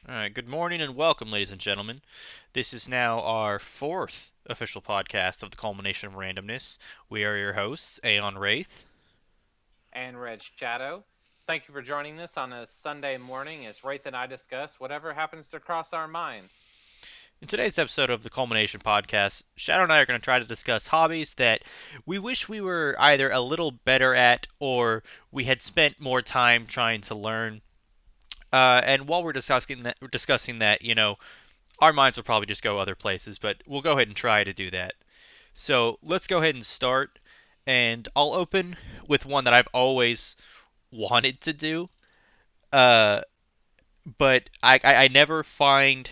All right, good morning and welcome, ladies and gentlemen. This is now our fourth official podcast of the Culmination of Randomness. We are your hosts, Aeon Wraith. And Red Shadow. Thank you for joining us on a Sunday morning as Wraith and I discuss whatever happens to cross our minds. In today's episode of the Culmination podcast, Shadow and I are going to try to discuss hobbies that we wish we were either a little better at or we had spent more time trying to learn. And while we're discussing that, our minds will probably just go other places, but we'll go ahead and try to do that. So let's go ahead and start. And I'll open with one that I've always wanted to do, uh, but I never find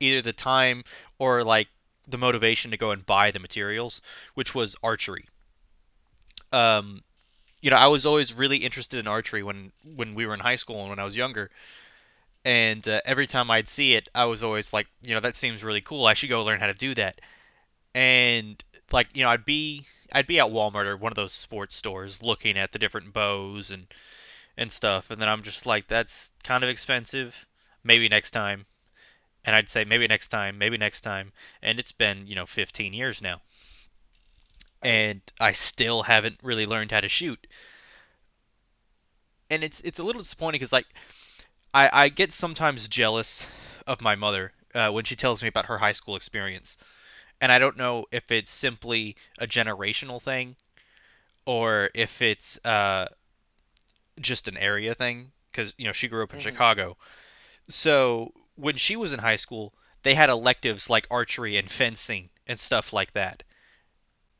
either the time or like the motivation to go and buy the materials, which was archery. Um, I was always really interested in archery when we were in high school and when I was younger, and every time I'd see it, I was always like, that seems really cool. I should go learn how to do that. And like, I'd be at Walmart or one of those sports stores looking at the different bows and stuff, and then I'm just like, that's kind of expensive. Maybe next time. And I'd say maybe next time, maybe next time, and it's been 15 years now, Right. and I still haven't really learned how to shoot. And it's a little disappointing because like I get sometimes jealous of my mother when she tells me about her high school experience, and I don't know if it's simply a generational thing or if it's just an area thing because she grew up in hmm Chicago. So when she was in high school, they had electives like archery and fencing and stuff like that.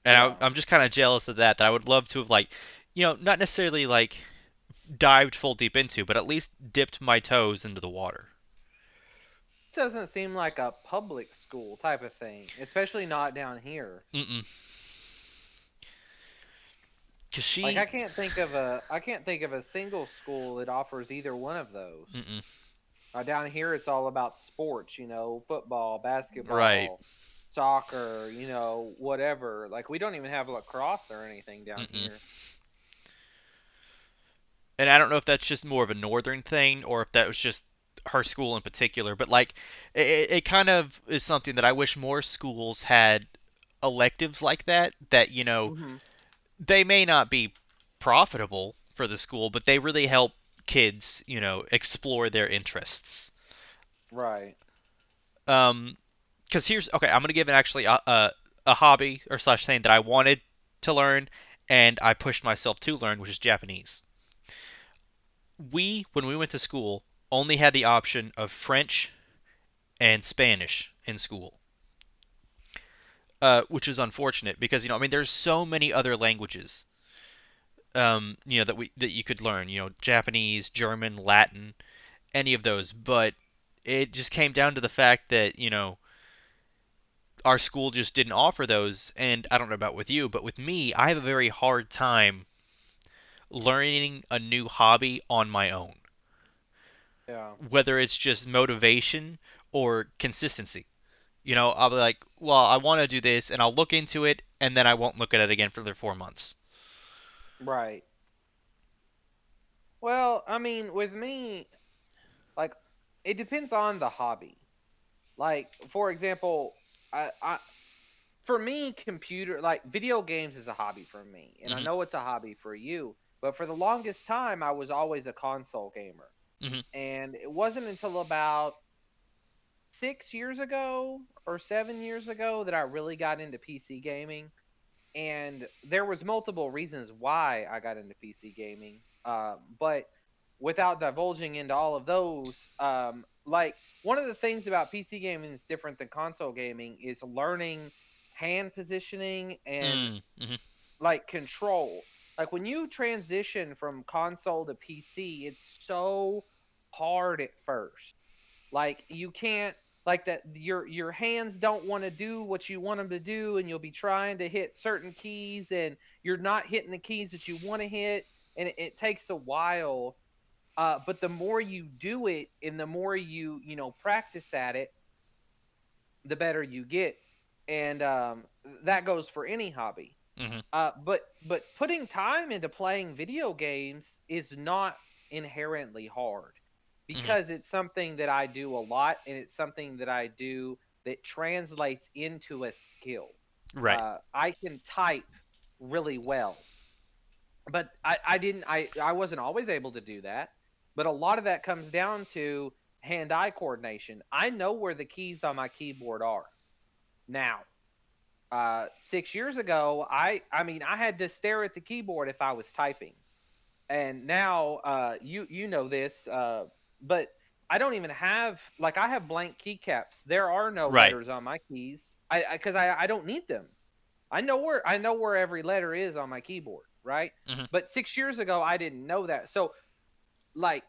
And Yeah. I'm just kind of jealous of that. That I would love to have like, not necessarily like dived full deep into, but at least dipped my toes into the water. Doesn't seem like a public school type of thing, especially not down here. Mm-mm. Cause Like she, I can't think of a single school that offers either one of those. mm-mm. Down here it's all about sports, football, Right. basketball, soccer, whatever. Like we don't even have lacrosse or anything down Mm-mm. here. And I don't know if that's just more of a northern thing or if that was just her school in particular, but like it kind of is something that I wish more schools had electives like that hmm they may not be profitable for the school, but they really help kids, explore their interests. Right. Because here's okay, I'm gonna give it actually a hobby or slash thing that I wanted to learn and I pushed myself to learn, which is Japanese. When we went to school, only had the option of French and Spanish in school, which is unfortunate because I mean, there's so many other languages, that you could learn. Japanese, German, Latin, any of those. But it just came down to the fact that our school just didn't offer those. And I don't know about with you, but with me, I have a very hard time learning a new hobby on my own, Yeah. whether it's just motivation or consistency. I'll be like, well, I want to do this, and I'll look into it, and then I won't look at it again for the 4 months. Right. Well, I mean, with me, like, it depends on the hobby. Like, for example, I for me, video games is a hobby for me, and I Hmm. know it's a hobby for you. But for the longest time, I was always a console gamer, Hmm. and it wasn't until about 6 years ago or 7 years ago that I really got into PC gaming. And there was multiple reasons why I got into PC gaming. But without divulging into all of those, like one of the things about PC gaming is different than console gaming is learning hand positioning and Mm-hmm. like control. Like when you transition from console to PC, it's so hard at first. Like you can't like that your hands don't want to do what you want them to do, and you'll be trying to hit certain keys and you're not hitting the keys that you want to hit, and it takes a while. But the more you do it and the more you practice at it, the better you get. And that goes for any hobby. Hmm. But putting time into playing video games is not inherently hard. Mhm. because it's something that I do a lot, and it's something that I do that translates into a skill. Right. I can type really well, but I wasn't always able to do that. But a lot of that comes down to hand-eye coordination. I know where the keys on my keyboard are now. 6 years ago, I mean I had to stare at the keyboard if I was typing, and now you know this, but I don't even have, like, I have blank keycaps. There are no Right. letters on my keys. I don't need them. I know where every letter is on my keyboard, right? Mhm. But 6 years ago, I didn't know that. So, like,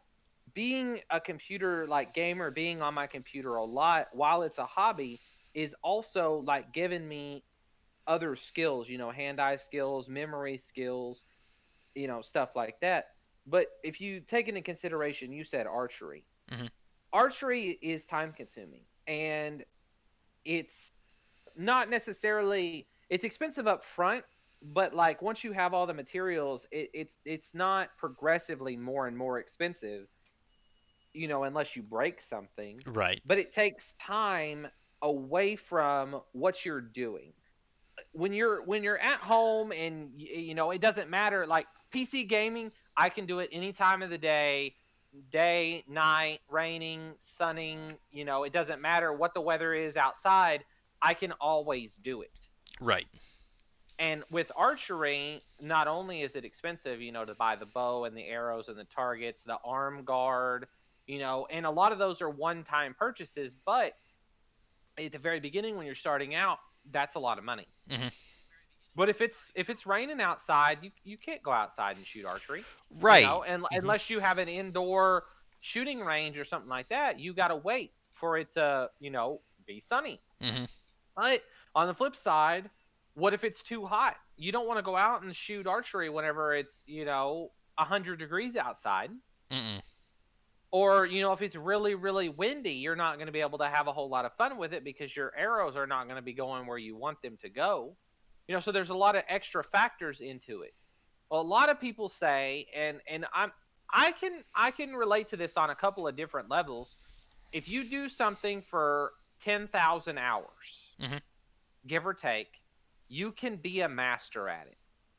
being a computer like gamer, being on my computer a lot while it's a hobby, is also like giving me other skills, hand-eye skills, memory skills, stuff like that. But if you take into consideration, you said archery. Mhm. Archery is time consuming, and it's not necessarily, it's expensive up front, but like once you have all the materials, it's not progressively more and more expensive, unless you break something. Right. But it takes time away from what you're doing. When you're at home, and it doesn't matter, like PC gaming, I can do it any time of the day, night, raining, sunning, it doesn't matter what the weather is outside, I can always do it. Right. And with archery, not only is it expensive, to buy the bow and the arrows and the targets, the arm guard, and a lot of those are one-time purchases, but at the very beginning when you're starting out, that's a lot of money. Mhm. But if it's raining outside, you can't go outside and shoot archery, Right. and Mhm. unless you have an indoor shooting range or something like that, you got to wait for it to, be sunny. Mhm. But on the flip side, what if it's too hot? You don't want to go out and shoot archery whenever it's, 100 degrees outside. Mm. Or, if it's really, really windy, you're not going to be able to have a whole lot of fun with it because your arrows are not going to be going where you want them to go. So there's a lot of extra factors into it. Well, a lot of people say, and I can relate to this on a couple of different levels. If you do something for 10,000 hours, Mhm. give or take, you can be a master at it.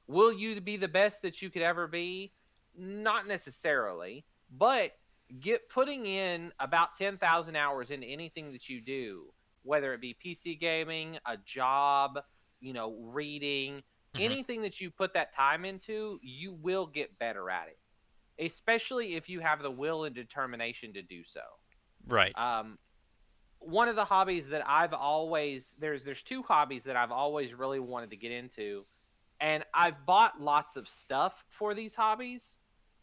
Will you be the best that you could ever be? Not necessarily, but get putting in about 10,000 hours into anything that you do, whether it be PC gaming, a job, reading, Mhm. anything that you put that time into, you will get better at it, especially if you have the will and determination to do so. Right. Um, One of the hobbies that I've always there's two hobbies that I've always really wanted to get into, and I've bought lots of stuff for these hobbies,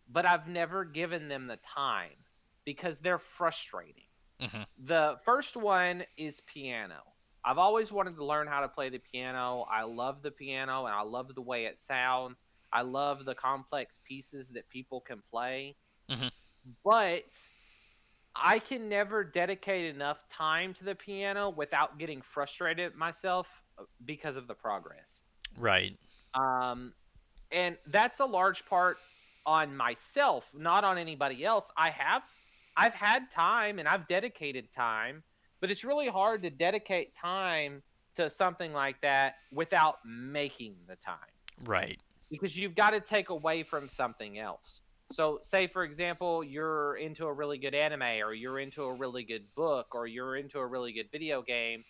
but I've never given them the time because they're frustrating. Mhm. The first one is piano. I've always wanted to learn how to play the piano. I love the piano and I love the way it sounds. I love the complex pieces that people can play, Mhm. but I can never dedicate enough time to the piano without getting frustrated myself because of the progress. Right. Um, and that's a large part on myself, not on anybody else. I've had time and I've dedicated time, but it's really hard to dedicate time to something like that without making the time, Right. because you've got to take away from something else. So, say for example, you're into a really good anime, or you're into a really good book, or you're into a really good video game.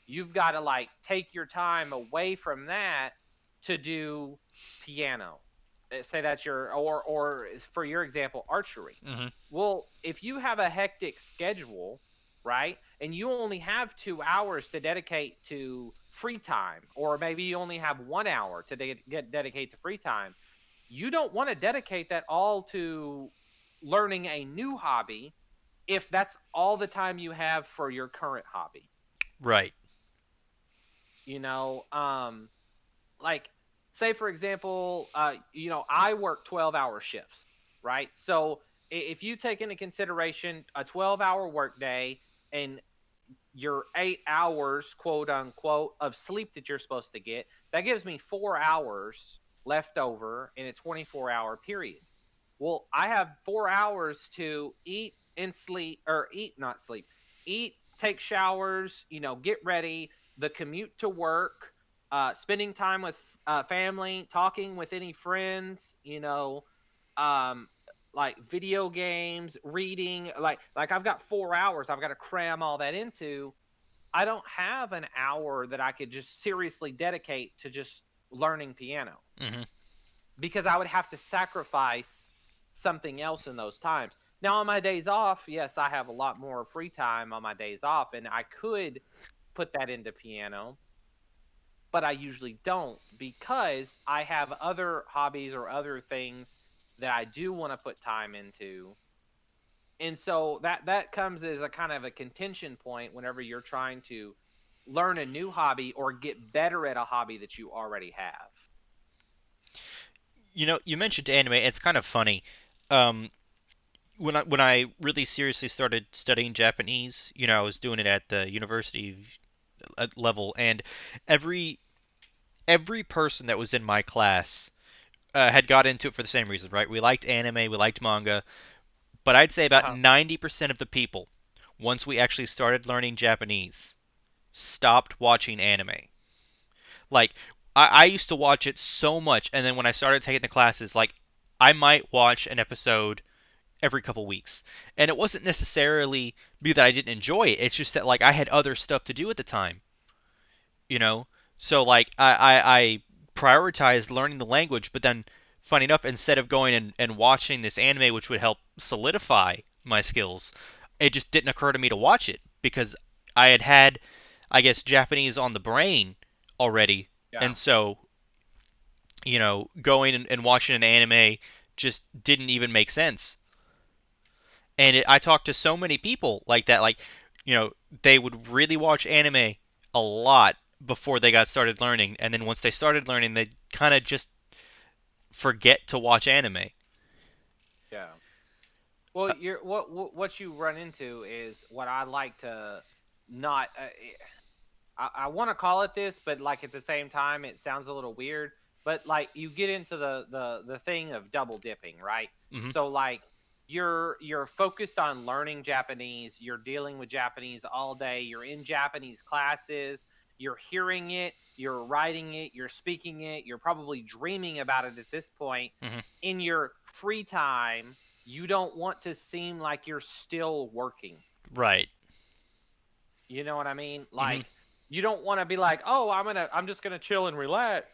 You've got to like take your time away from that to do piano. Say that's your, or for your example, archery. Mhm. Well, if you have a hectic schedule, right, and you only have 2 hours to dedicate to free time, or maybe you only have 1 hour to dedicate to free time, you don't want to dedicate that all to learning a new hobby if that's all the time you have for your current hobby. Right. You know, like, say for example, I work 12-hour shifts, right? So if you take into consideration a 12-hour workday and your 8 hours, quote unquote, of sleep that you're supposed to get, that gives me 4 hours left over in a 24-hour period. Well, I have 4 hours to eat, and sleep, or eat, not sleep, eat, take showers, get ready, the commute to work, spending time with family, talking with any friends, um, like video games, reading, like I've got 4 hours, I've got to cram all that into. I don't have an hour that I could just seriously dedicate to just learning piano Hmm. because I would have to sacrifice something else in those times. Now, on my days off, yes, I have a lot more free time on my days off, and I could put that into piano, but I usually don't because I have other hobbies or other things that I do want to put time into. And so that comes as a kind of a contention point whenever you're trying to learn a new hobby or get better at a hobby that you already have. You mentioned anime. It's kind of funny. Um, when I really seriously started studying Japanese, I was doing it at the university level, and every every person that was in my class had got into it for the same reason, right? We liked anime, we liked manga, but I'd say about Uh-huh. 90% of the people, once we actually started learning Japanese, stopped watching anime. Like, I used to watch it so much, and then when I started taking the classes, like, I might watch an episode every couple weeks. And it wasn't necessarily because I didn't enjoy it. It's just that like I had other stuff to do at the time, you know. So like I prioritized learning the language, but then funny enough, instead of going and watching this anime which would help solidify my skills, it just didn't occur to me to watch it because I had I guess Japanese on the brain already. Yeah. And so, going and watching an anime just didn't even make sense. And I talked to so many people like that, like, you know, they would really watch anime a lot before they got started learning, and then once they started learning, they kind of just forget to watch anime. Yeah. Well, you're what you run into is what I like to not. I want to call it this, but like at the same time, it sounds a little weird. But like you get into the thing of double dipping, right? Hmm. So like you're focused on learning Japanese. You're dealing with Japanese all day. You're in Japanese classes. You're hearing it. You're writing it. You're speaking it. You're probably dreaming about it at this point. Hmm. In your free time, you don't want to seem like you're still working. Right. You know what I mean? Hmm. Like you don't want to be like, "Oh, I'm just going to chill and relax."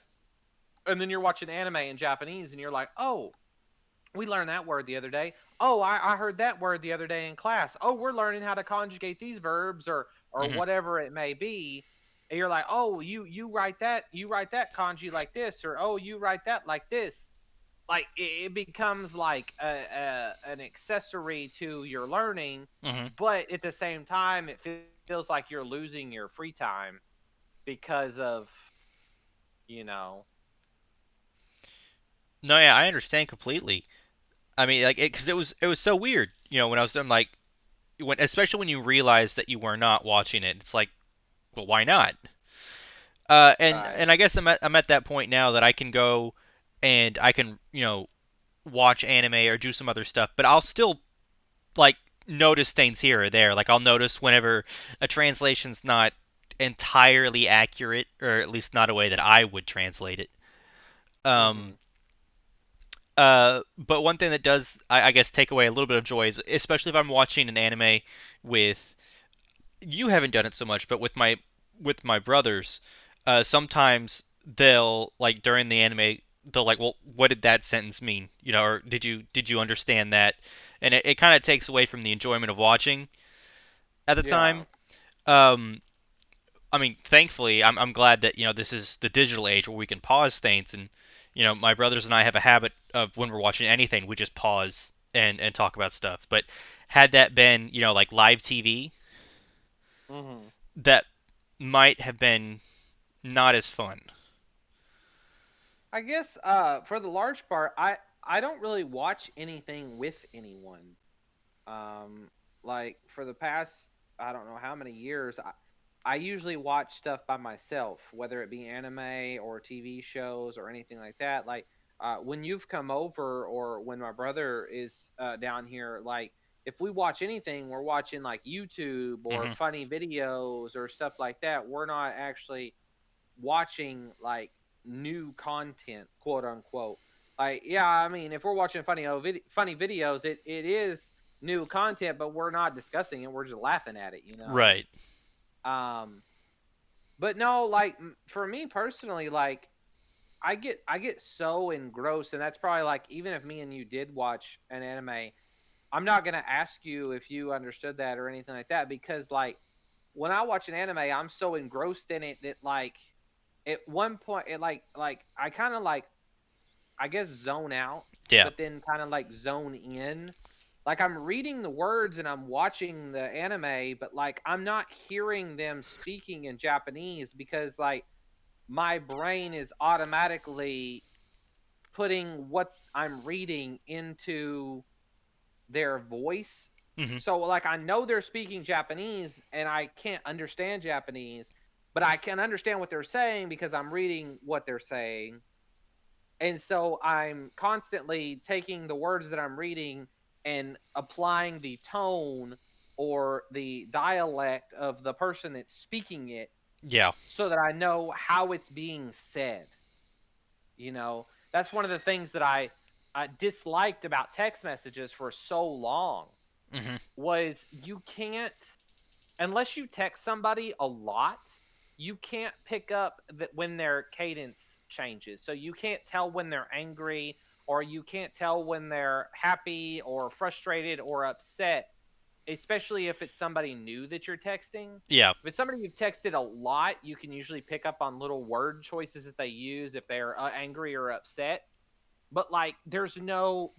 And then you're watching anime in Japanese and you're like, "Oh, we learned that word the other day. Oh, I heard that word the other day in class. Oh, we're learning how to conjugate these verbs or Hmm. whatever it may be." And you're like, "Oh, you write that kanji like this, or oh, you write that like this." Like it becomes like an accessory to your learning, Hmm. but at the same time, it feels like you're losing your free time because of you know No, yeah, I understand completely. I mean, like, because it was so weird, when I was done, like, especially when you realize that you were not watching it. It's like, well, why not? And right. and I guess I'm at that point now that I can go and I can watch anime or do some other stuff, but I'll still like notice things here or there. Like I'll notice whenever a translation's not entirely accurate, or at least not a way that I would translate it. Um, Mhm. but one thing that does, I guess, take away a little bit of joy is, especially if I'm watching an anime with you haven't done it so much, but with my brothers, sometimes they'll like during the anime they'll like, well, what did that sentence mean? Or did you understand that? And it kind of takes away from the enjoyment of watching at the Yeah. time. Um, I mean, thankfully, I'm glad that this is the digital age where we can pause things, and my brothers and I have a habit of when we're watching anything, we just pause and talk about stuff. But had that been like live TV, Mhm. that might have been not as fun. I guess for the large part, I don't really watch anything with anyone. Um, like for the past I don't know how many years, I usually watch stuff by myself, whether it be anime or TV shows or anything like that. Like when you've come over or when my brother is down here, like if we watch anything, we're watching like YouTube or Hmm. funny videos or stuff like that. We're not actually watching like new content, quote unquote. Like, yeah, I mean, if we're watching funny videos, it is new content, but we're not discussing it. We're just laughing at it, you know. Right. Um, but no, like for me personally, like I get so engrossed, and that's probably like even if me and you did watch an anime, I'm not gonna ask you if you understood that or anything like that because like when I watch an anime, I'm so engrossed in it that like at one point it like I kind of like I guess zone out, Yeah. but then kind of like zone in. Like I'm reading the words and I'm watching the anime, but like I'm not hearing them speaking in Japanese because like my brain is automatically putting what I'm reading into their voice. Hmm. So like I know they're speaking Japanese and I can't understand Japanese, but I can understand what they're saying because I'm reading what they're saying. And so I'm constantly taking the words that I'm reading and applying the tone or the dialect of the person that's speaking it Yeah. so that I know how it's being said. You know, that's one of the things that I disliked about text messages for so long Hmm. was you can't unless you text somebody a lot, you can't pick up that when their cadence changes. So you can't tell when they're angry or you can't tell when they're happy or frustrated or upset, especially if it's somebody new that you're texting. Yeah. If it's somebody you've texted a lot, you can usually pick up on little word choices that they use if they're angry or upset. But like there's no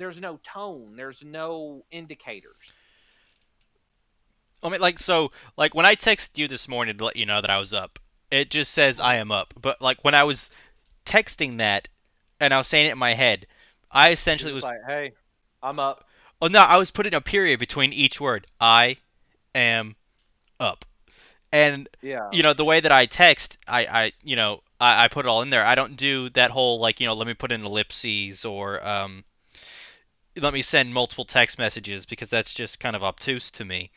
tone, there's no indicators. I mean, like, so, like, when I texted you this morning to let you know that I was up, it just says I Mhm. am up. But, like, when I was texting that and I was saying it in my head, I You're essentially just was, like, "Hey, I'm up." oh, no, I was putting a period between each word. I am up. And, Yeah. the way that I text, I put it all in there. I don't do that whole, like, let me put in ellipses or, let me send multiple text messages because that's just kind of obtuse to me.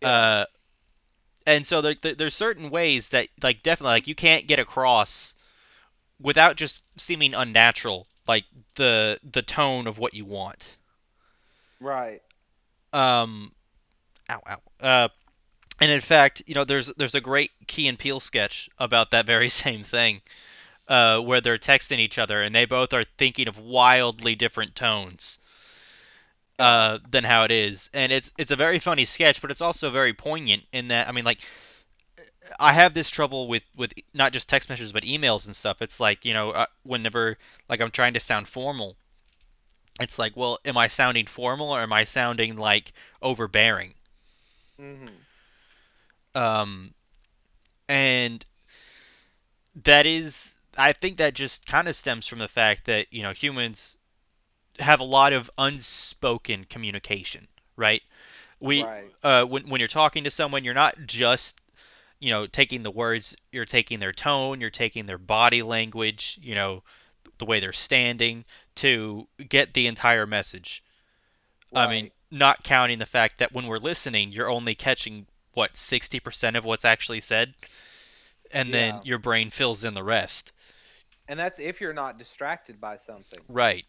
Yeah. Uh, and so there's certain ways that like definitely like you can't get across without just seeming unnatural, like the tone of what you want. Right. Um, ow, ow. And in fact, there's a great Key and Peele sketch about that very same thing, where they're texting each other and they both are thinking of wildly different tones, Yeah. than how it is, and it's a very funny sketch, but it's also very poignant in that I mean like I have this trouble with not just text messages but emails and stuff. It's like whenever like I'm trying to sound formal, it's like, well, am I sounding formal or am I sounding like overbearing? Mhm. Um, and that is, I think that just kind of stems from the fact that humans have a lot of unspoken communication, right? We Right. when you're talking to someone, you're not just taking the words, you're taking their tone, you're taking their body language, the way they're standing to get the entire message. I mean, Right. not counting the fact that when we're listening, you're only catching what 60% of what's actually said, and then Yeah. your brain fills in the rest. And that's if you're not distracted by something. Right.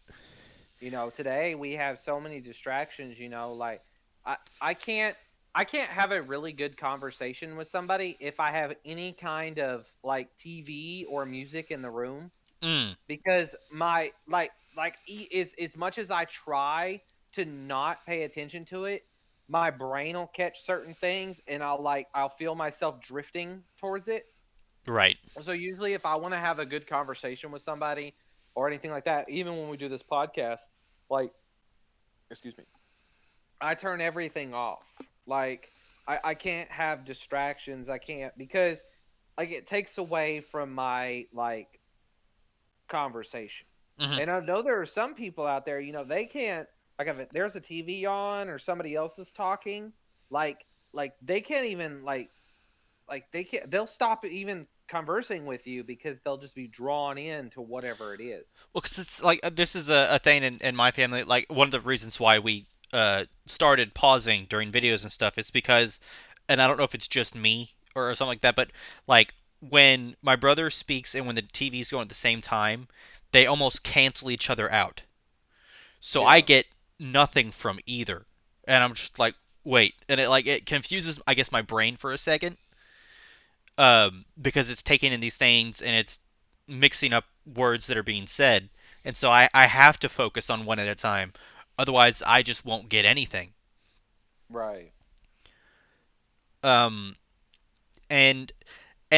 Today we have so many distractions, like I I can't I can't have a really good conversation with somebody if I have any kind of like TV or music in the room Mm. because my is as much as I try to not pay attention to it, my brain will catch certain things and I'll feel myself drifting towards it. Right. So usually if I want to have a good conversation with somebody or anything like that, even when we do this podcast, like excuse me, I turn everything off. Like I can't have distractions. I can't because like it takes away from my like conversation. Hmm. And I know there are some people out there, they can't like if there's a TV on or somebody else is talking, like they can't even they'll stop even conversing with you because they'll just be drawn in to whatever it is. Well, because it's like this is a thing in my family. Like one of the reasons why we started pausing during videos and stuff, it's because, and I don't know if it's just me or something like that, but like when my brother speaks and when the TV's going at the same time, they almost cancel each other out. So I Yeah. get nothing from either, and I'm just like, wait, and it confuses, I guess, my brain for a second, because it's taking in these things and it's mixing up words that are being said, and so I have to focus on one at a time, otherwise I just won't get anything. Right. Um, and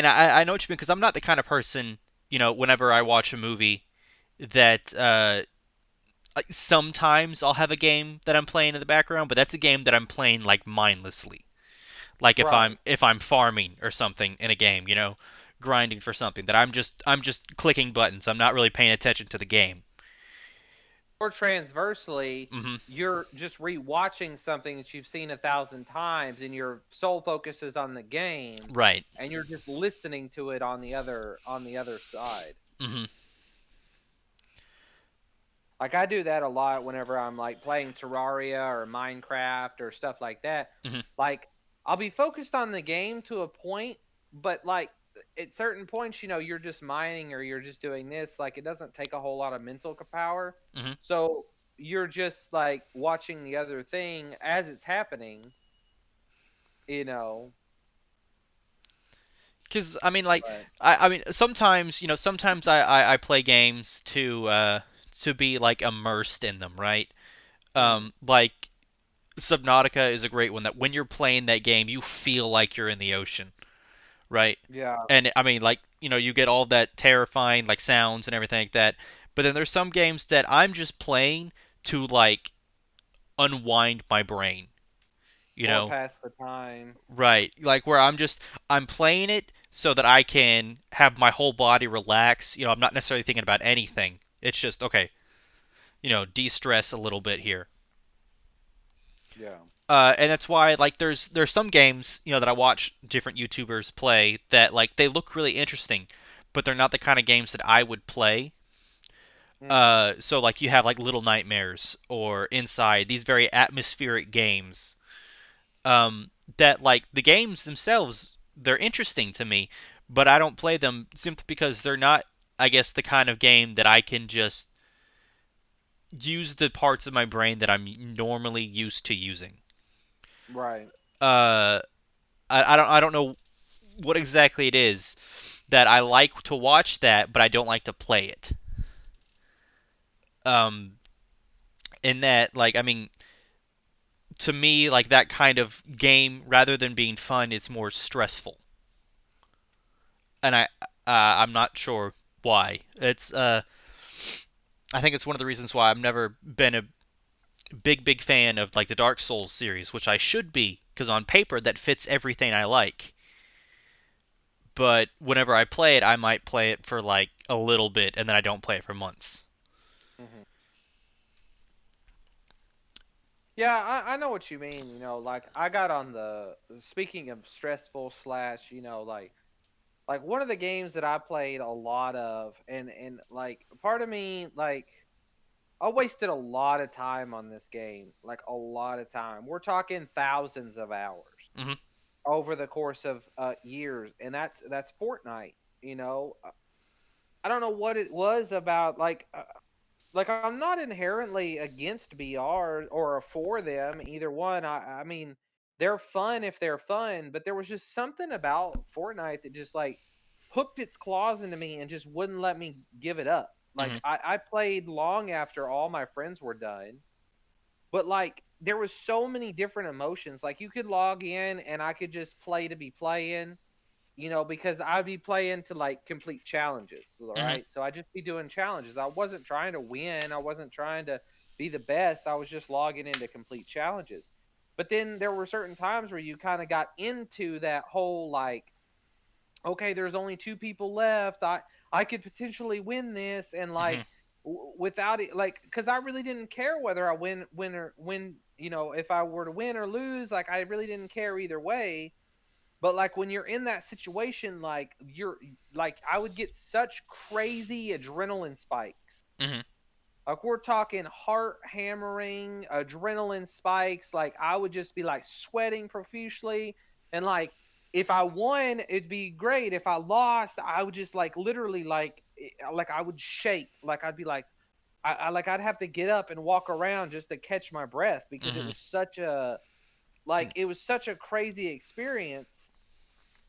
I know what you mean because I'm not the kind of person, whenever I watch a movie that like, sometimes I'll have a game that I'm playing in the background, but that's a game that I'm playing like mindlessly. Like if I'm Right. if I'm farming or something in a game, grinding for something that I'm just clicking buttons. I'm not really paying attention to the game. Or transversely, Hmm. you're just rewatching something that you've seen 1,000 times, and your sole focus is on the game, Right. and you're just listening to it on the other side. Hmm. Like I do that a lot whenever I'm like playing Terraria or Minecraft or stuff like that. Hmm. Like I'll be focused on the game to a point, but like at certain points, you're just mining or you're just doing this. Like it doesn't take a whole lot of mental power. Hmm. So you're just like watching the other thing as it's happening, you know. Because I mean, like, But I mean, sometimes I play games to be like immersed in them, right? mhm, Like Subnautica is a great one that when you're playing that game, you feel like you're in the ocean, right? yeah, And I mean, like, you get all that terrifying like sounds and everything like that. But then there's some games that I'm just playing to like unwind my brain, you or know? pass the time. Right. Like where I'm playing it so that I can have my whole body relax. I'm not necessarily thinking about anything. It's just okay, de-stress a little bit here. Yeah, And that's why like there's some games that I watch different YouTubers play that like they look really interesting, but they're not the kind of games that I would play. hmm, So like you have like Little Nightmares or Inside, these very atmospheric games. That like the games themselves, they're interesting to me, but I don't play them simply because they're not, I guess, the kind of game that I can just use the parts of my brain that I'm normally used to using. right. Uh, I don't know what exactly it is that I like to watch that, but I don't like to play it. Um, in that, like, I mean, to me, like that kind of game, rather than being fun, it's more stressful, and I'm not sure why. I think it's one of the reasons why I've never been a big fan of like the Dark Souls series, which I should be, because on paper that fits everything I like. But whenever I play it, I might play it for like a little bit, and then I don't play it for months. Hmm. Yeah, I know what you mean. Like I got on the speaking of stressful slash, like one of the games that I played a lot of, and like part of me like I wasted a lot of time on this game, like a lot of time. We're talking thousands of hours Hmm. over the course of years, and that's Fortnite. You know, I don't know what it was about like I'm not inherently against BR or for them either one. I mean they're fun if they're fun, but there was just something about Fortnite that just like hooked its claws into me and just wouldn't let me give it up. Like Hmm. I played long after all my friends were done, but like there was so many different emotions. Like you could log in and I could just play to be playing, because I'd be playing to like complete challenges, all Hmm. right? So I'd just be doing challenges. I wasn't trying to win. I wasn't trying to be the best. I was just logging into complete challenges. But then there were certain times where you kind of got into that whole like, okay, there's only two people left. I could potentially win this, and Hmm. like without it, like, because I really didn't care whether I win, if I were to win or lose, like I really didn't care either way. But like when you're in that situation, like you're like I would get such crazy adrenaline spikes. Hmm. Like we're talking heart hammering, adrenaline spikes. Like I would just be like sweating profusely, and like if I won, it'd be great. If I lost, I would just like literally like I would shake. Like I'd be like I like I'd have to get up and walk around just to catch my breath because it Mm-hmm. was such a like it was such a crazy experience.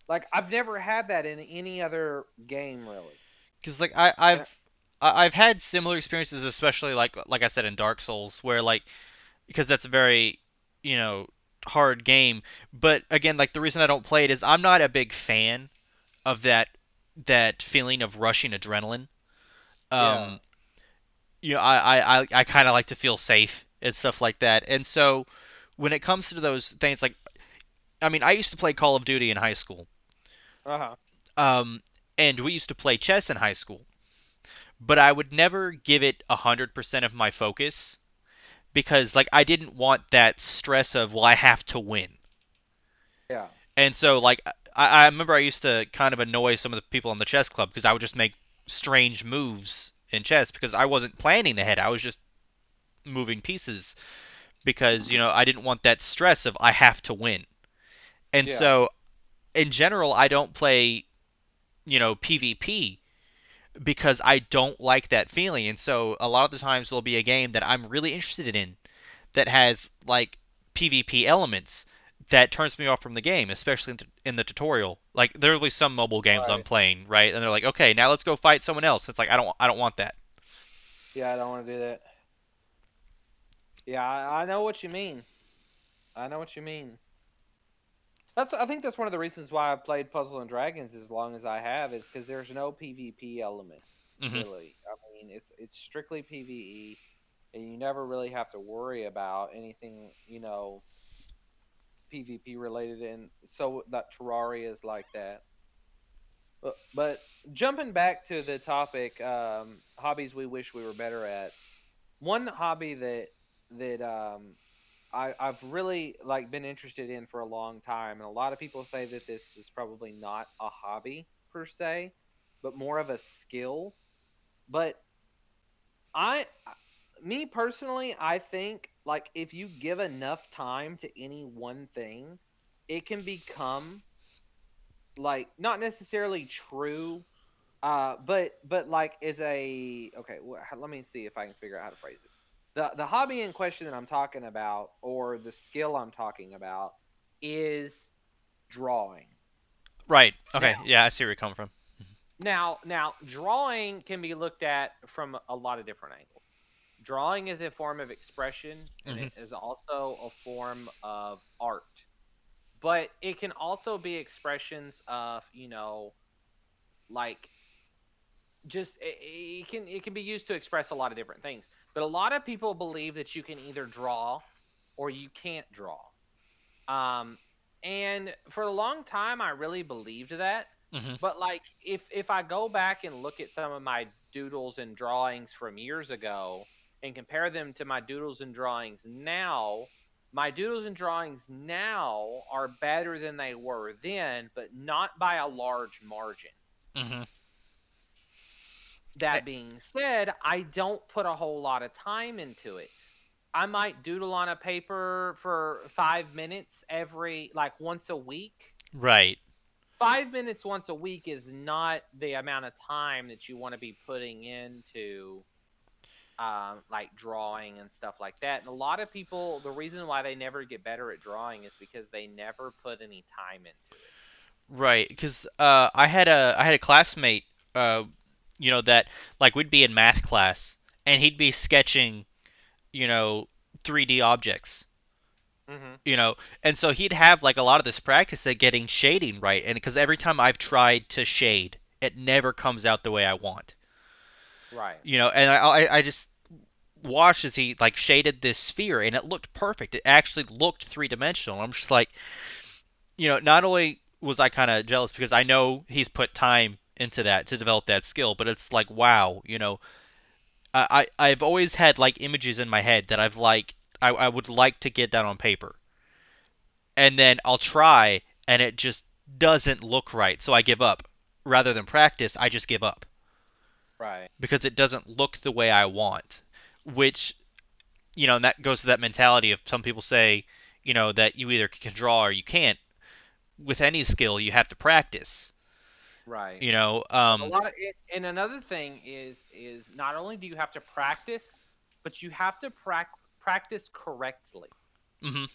Like I've never had that in any other game really. Because like And I've had similar experiences, especially like I said in Dark Souls, where like because that's a very you know hard game. But again, like the reason I don't play it is I'm not a big fan of that feeling of rushing adrenaline. yeah, Um, I kind of like to feel safe and stuff like that. And so when it comes to those things, like I mean, I used to play Call of Duty in high school. uh huh, Um, and we used to play chess in high school. But I would never give it 100% of my focus because like I didn't want that stress of well I have to win. yeah, And so like I remember I used to kind of annoy some of the people on the chess club because I would just make strange moves in chess because I wasn't planning ahead. I was just moving pieces because I didn't want that stress of I have to win. And yeah. so in general I don't play PvP because I don't like that feeling. And so a lot of the times there'll be a game that I'm really interested in that has like PvP elements that turns me off from the game, especially in the tutorial. Like there'll be some mobile games I'm Right. playing, right? And they're like, "Okay, now let's go fight someone else." It's like I don't want that. Yeah, I don't want to do that. Yeah, I know what you mean. I know what you mean. I think that's one of the reasons why I've played Puzzle and Dragons as long as I have is because there's no PvP elements Mhm. really. I mean, it's strictly PvE, and you never really have to worry about anything PvP related. And so that Terraria is like that. But jumping back to the topic, hobbies we wish we were better at. One hobby that I've really like been interested in for a long time, and a lot of people say that this is probably not a hobby per se, but more of a skill. But I, me personally, I think like if you give enough time to any one thing, it can become like not necessarily true, but like is a okay. Let me see if I can figure out how to phrase this. The hobby in question that I'm talking about, or the skill I'm talking about, is drawing. Right. Now, Okay. Yeah, I see where you're coming from. now, drawing can be looked at from a lot of different angles. Drawing is a form of expression, and Mhm. it is also a form of art. But it can also be expressions of, like just it can be used to express a lot of different things. But a lot of people believe that you can either draw or you can't draw. Um, and for a long time, I really believed that. Mhm. But like, if I go back and look at some of my doodles and drawings from years ago and compare them to my doodles and drawings now, my doodles and drawings now are better than they were then, but not by a large margin. Mhm. Eh, That being said, I don't put a whole lot of time into it. I might doodle on a paper for 5 minutes every, like once a week. Right. 5 minutes once a week is not the amount of time that you want to be putting into like drawing and stuff like that. And a lot of people, the reason why they never get better at drawing is because they never put any time into it. Right. Because I had a classmate, that like we'd be in math class and he'd be sketching, you know, 3D objects. Mm-hmm. you know and so he'd have like a lot of this practice at getting shading right, and because every time I've tried to shade it never comes out the way I want. Right. And I just watched as he like shaded this sphere and it looked perfect. It actually looked three-dimensional. I'm just like, not only was I kind of jealous because I know he's put time into that to develop that skill, but it's like wow. I've always had like images in my head that I would like to get down on paper, and then I'll try and it just doesn't look right, so I give up. Rather than practice, I just give up Right. because it doesn't look the way I want. which, and that goes to that mentality of some people say, that you either can draw or you can't. With any skill, you have to practice. Right. You know, A lot of it, and another thing is not only do you have to practice, but you have to practice correctly. hmm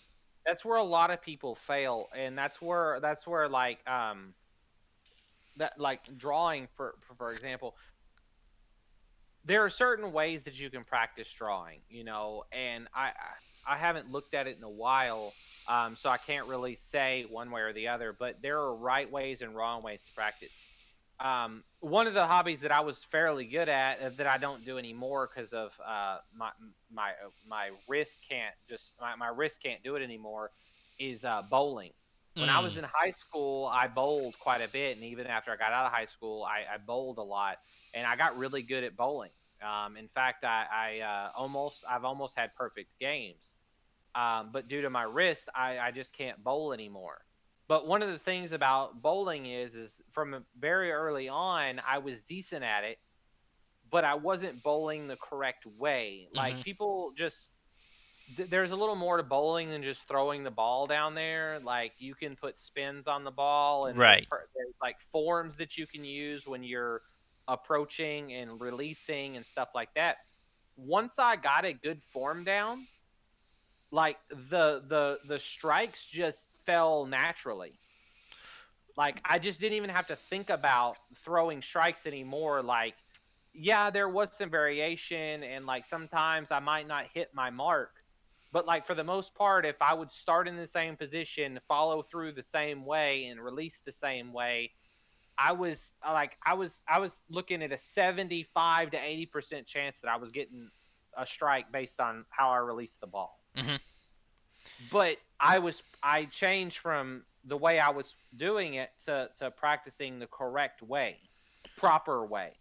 That's where a lot of people fail, and that's where like that like drawing for example, there are certain ways that you can practice drawing, and I haven't looked at it in a while, so I can't really say one way or the other, but there are right ways and wrong ways to practice. One of the hobbies that I was fairly good at, that I don't do anymore because of my wrist can't just my wrist can't do it anymore, is bowling. When I was mm, in high school, I bowled quite a bit, and even after I got out of high school, I bowled a lot, and I got really good at bowling. In fact, I've almost had perfect games, but due to my wrist, I just can't bowl anymore. But one of the things about bowling is from very early on, I was decent at it, but I wasn't bowling the correct way. hmm Like people just there's a little more to bowling than just throwing the ball down there. Like you can put spins on the ball, and right. there's like forms that you can use when you're approaching and releasing and stuff like that. Once I got a good form down, like the strikes just fell naturally. Like I just didn't even have to think about throwing strikes anymore. Like, yeah, there was some variation, and like sometimes I might not hit my mark, but like for the most part, if I would start in the same position, follow through the same way, and release the same way, I was looking at a 75 to 80% chance that I was getting a strike based on how I released the ball. hmm But I changed from the way I was doing it to practicing the correct way, proper way.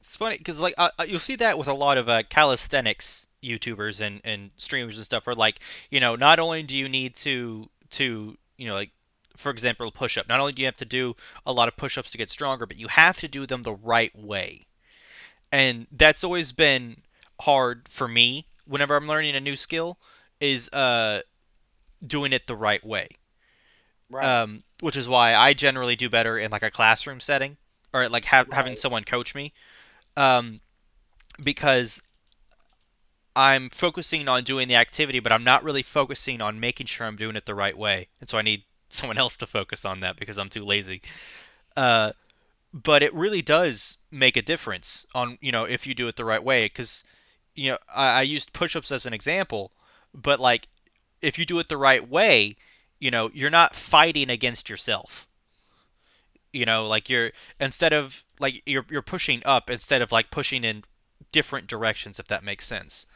It's funny because like you'll see that with a lot of calisthenics YouTubers and streamers and stuff. Where like not only do you need to like for example push up. Not only do you have to do a lot of push ups to get stronger, but you have to do them the right way. And that's always been hard for me whenever I'm learning a new skill is doing it the right way. Right, Which is why I generally do better in like a classroom setting or like having right. someone coach me. Um, because I'm focusing on doing the activity, but I'm not really focusing on making sure I'm doing it the right way. And so I need someone else to focus on that because I'm too lazy. Uh, but it really does make a difference on if you do it the right way. Because I used push-ups as an example, but like if you do it the right way, you're not fighting against yourself. Like instead of like you're pushing up instead of like pushing in different directions, if that makes sense.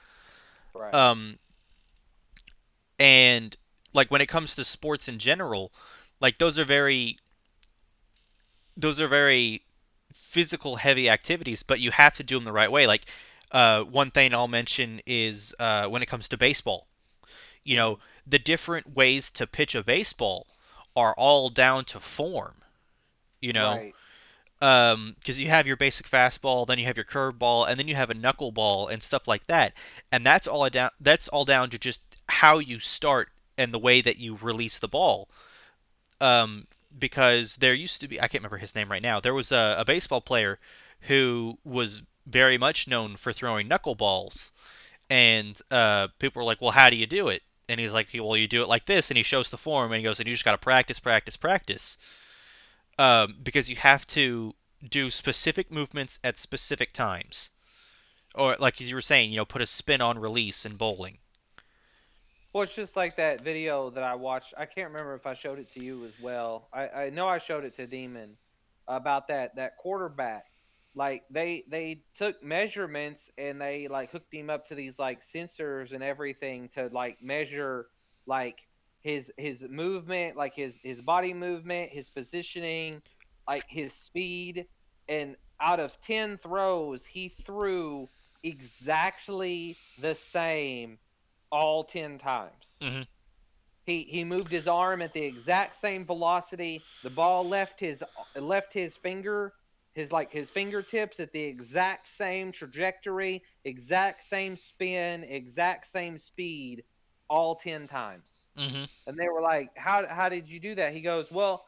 Right. Um, and like when it comes to sports in general, like those are very physical heavy activities, but you have to do them the right way. Like one thing I'll mention is when it comes to baseball, you Hmm. know, the different ways to pitch a baseball are all down to form. You know, Right. because you have your basic fastball, then you have your curveball, and then you have a knuckleball and stuff like that, and that's all down to just how you start and the way that you release the ball. Um, because there used to be, I can't remember his name right now. There was a baseball player who was very much known for throwing knuckleballs, and people were like, "Well, how do you do it?" And he's like, "Well, you do it like this," and he shows the form, and he goes, "And you just got to practice, practice, practice." Because you have to do specific movements at specific times. Or, like as you were saying, put a spin on release in bowling. Well, it's just like that video that I watched. I can't remember if I showed it to you as well. I know I showed it to Demon about that quarterback. Like they took measurements, and they like hooked him up to these like sensors and everything to like measure like his movement, like his body movement, his positioning, like his speed. And out of 10 throws, he threw exactly the same all 10 times. Mm-hmm. He moved his arm at the exact same velocity. The ball left his finger, his fingertips at the exact same trajectory, exact same spin, exact same speed, all 10 times. Mhm. And they were like, how did you do that? He goes, well,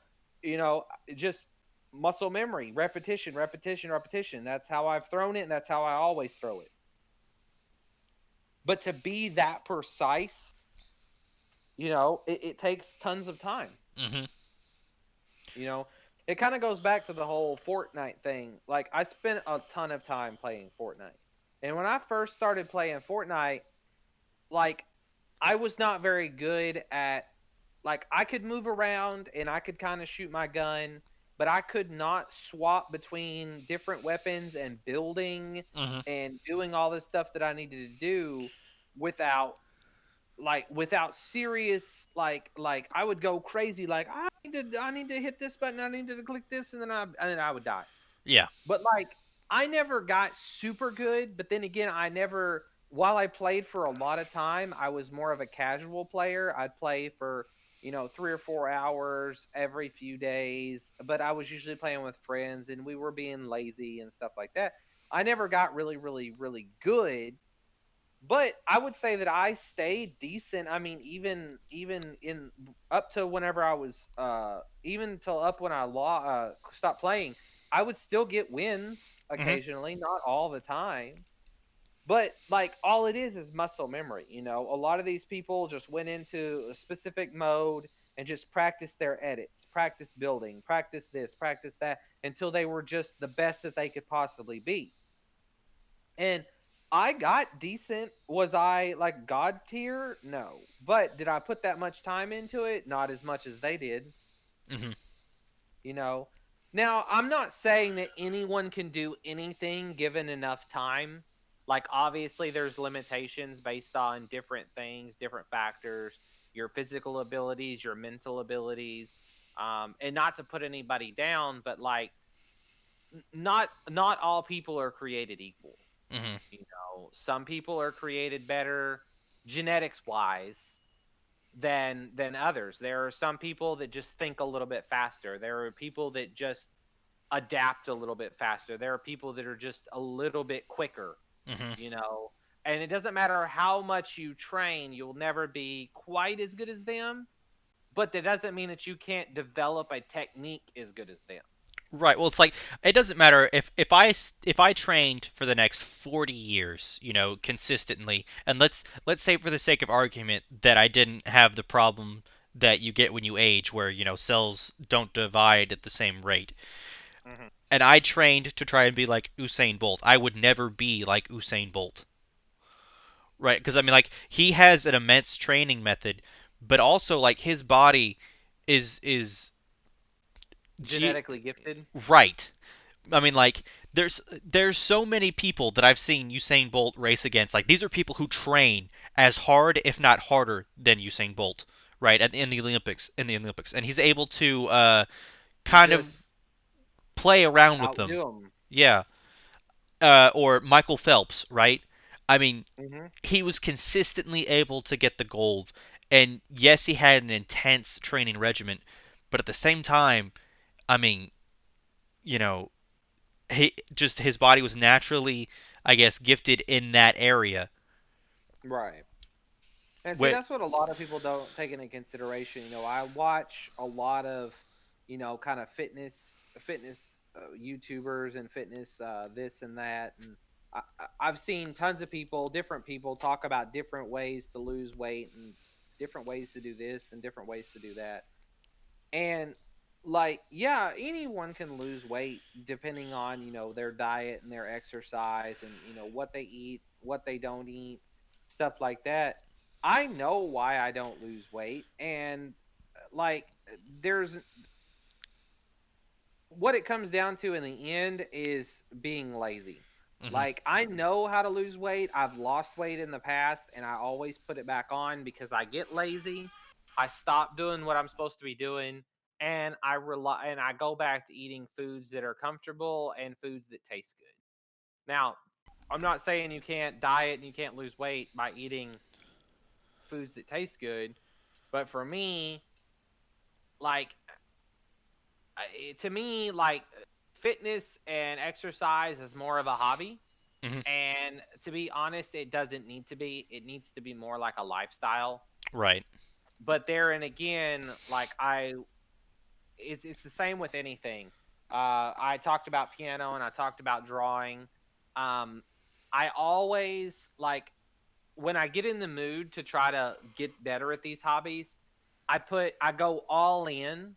just muscle memory, repetition, repetition, repetition. That's how I've thrown it, and that's how I always throw it. But to be that precise, it takes tons of time. Mhm. You know, it kind of goes back to the whole Fortnite thing. Like, I spent a ton of time playing Fortnite. And when I first started playing Fortnite, like, I was not very good at, like, I could move around and I could kind of shoot my gun, but I could not swap between different weapons and building Mhm. and doing all this stuff that I needed to do without without serious, like I would go crazy, like, I need to hit this button, I need to click this, and then I would die. Yeah. But, like, I never got super good, but then again, I never, while I played for a lot of time, I was more of a casual player. I'd play for 3 or 4 hours every few days, but I was usually playing with friends and we were being lazy and stuff like that. I never got really, really, really good, but I would say that I stayed decent. I mean, even in up to whenever I was even till up when I stopped playing, I would still get wins Mhm. occasionally, not all the time. But, like, all it is muscle memory. A lot of these people just went into a specific mode and just practiced their edits, practice building, practice this, practice that, until they were just the best that they could possibly be. And I got decent. Was I like God tier? No. But did I put that much time into it? Not as much as they did, Mhm. you know. Now, I'm not saying that anyone can do anything given enough time. Like, obviously there's limitations based on different things, different factors, your physical abilities, your mental abilities. And not to put anybody down, but, like, not all people are created equal. Mhm. Some people are created better genetics wise than others. There are some people that just think a little bit faster. There are people that just adapt a little bit faster. There are people that are just a little bit quicker, Mhm. you know. And it doesn't matter how much you train, you'll never be quite as good as them, but that doesn't mean that you can't develop a technique as good as them. Right. Well, it's like it doesn't matter if I trained for the next 40 years, consistently, and let's say for the sake of argument that I didn't have the problem that you get when you age, where cells don't divide at the same rate, Hmm. and I trained to try and be like Usain Bolt, I would never be like Usain Bolt, right? Because I mean, like he has an immense training method, but also like his body is ge- Genetically gifted. right. I mean, like there's so many people that I've seen Usain Bolt race against. Like these are people who train as hard, if not harder, than Usain Bolt, right? In the Olympics, and he's able to kind of Just play around with them. outdo them. Yeah. Or Michael Phelps, right? I mean, Hmm. he was consistently able to get the gold, and yes, he had an intense training regimen, but at the same time, I mean, you know, his body was naturally, I guess, gifted in that area. Right. And see, Where, that's what a lot of people don't take into consideration. I watch a lot of, kind of fitness YouTubers and fitness this and that, and I've seen tons of people, different people, talk about different ways to lose weight and different ways to do this and different ways to do that. And, like, yeah, anyone can lose weight depending on, their diet and their exercise and, what they eat, what they don't eat, stuff like that. I know why I don't lose weight. And, like, there's what it comes down to in the end is being lazy. mhm. Like, I know how to lose weight. I've lost weight in the past and I always put it back on because I get lazy. I stop doing what I'm supposed to be doing, and I go back to eating foods that are comfortable and foods that taste good. Now, I'm not saying you can't diet and you can't lose weight by eating foods that taste good, but for me, like, to me, like, fitness and exercise is more of a hobby. Hmm. And to be honest, it doesn't need to be. It needs to be more like a lifestyle. Right. But there and again, like it's the same with anything. I talked about piano and I talked about drawing. Um, I always like when I get in the mood to try to get better at these hobbies, I go all in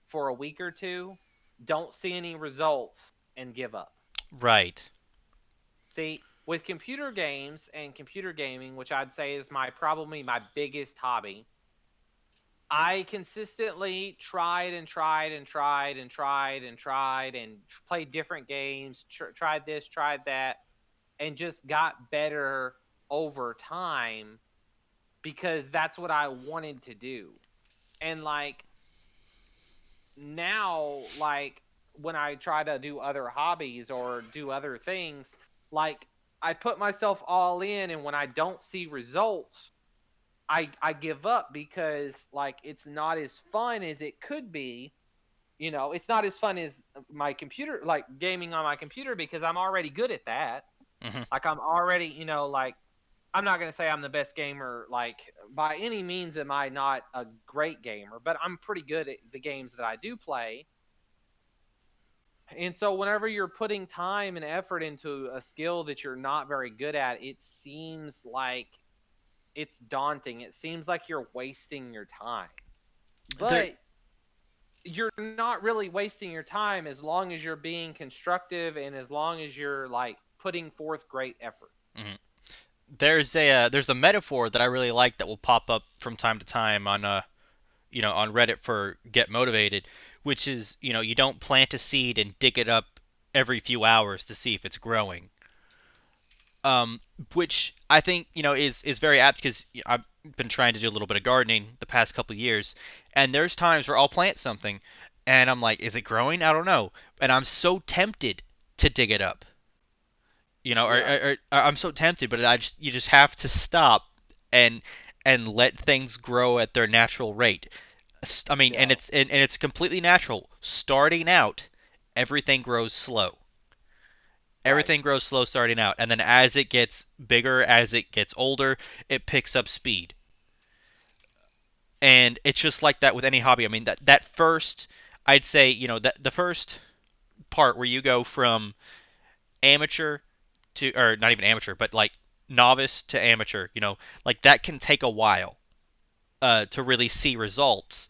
for a week or two, don't see any results, and give up. Right. See, with computer games and computer gaming, which I'd say is my probably my biggest hobby, I consistently tried and tried and tried and tried and tried and played different games, tried this, tried that, and just got better over time because that's what I wanted to do. And like now, like when I try to do other hobbies or do other things, like I put myself all in, and when I don't see results, I give up because like it's not as fun as it could be. It's not as fun as my computer, like gaming on my computer, because I'm already good at that. Hmm. Like I'm already, like I'm not going to say I'm the best gamer, like by any means am I not a great gamer, but I'm pretty good at the games that I do play. And so whenever you're putting time and effort into a skill that you're not very good at, it seems like it's daunting. It seems like you're wasting your time. There. But you're not really wasting your time as long as you're being constructive and as long as you're like putting forth great effort. Mhm. There's a metaphor that I really like that will pop up from time to time on on Reddit for Get Motivated, which is you don't plant a seed and dig it up every few hours to see if it's growing. Um, which I think is very apt because I've been trying to do a little bit of gardening the past couple of years, and there's times where I'll plant something, and I'm like, is it growing? I don't know, and I'm so tempted to dig it up, Yeah, or I'm so tempted, but you just have to stop and let things grow at their natural rate. I mean, and yeah, it's completely natural. Starting out, everything grows slow. right, Everything grows slow starting out, and then as it gets bigger, as it gets older, it picks up speed. And it's just like that with any hobby. I mean, that first, I'd say, that the first part where you go from amateur to, or not even amateur, but like novice to amateur, like that can take a while to really see results.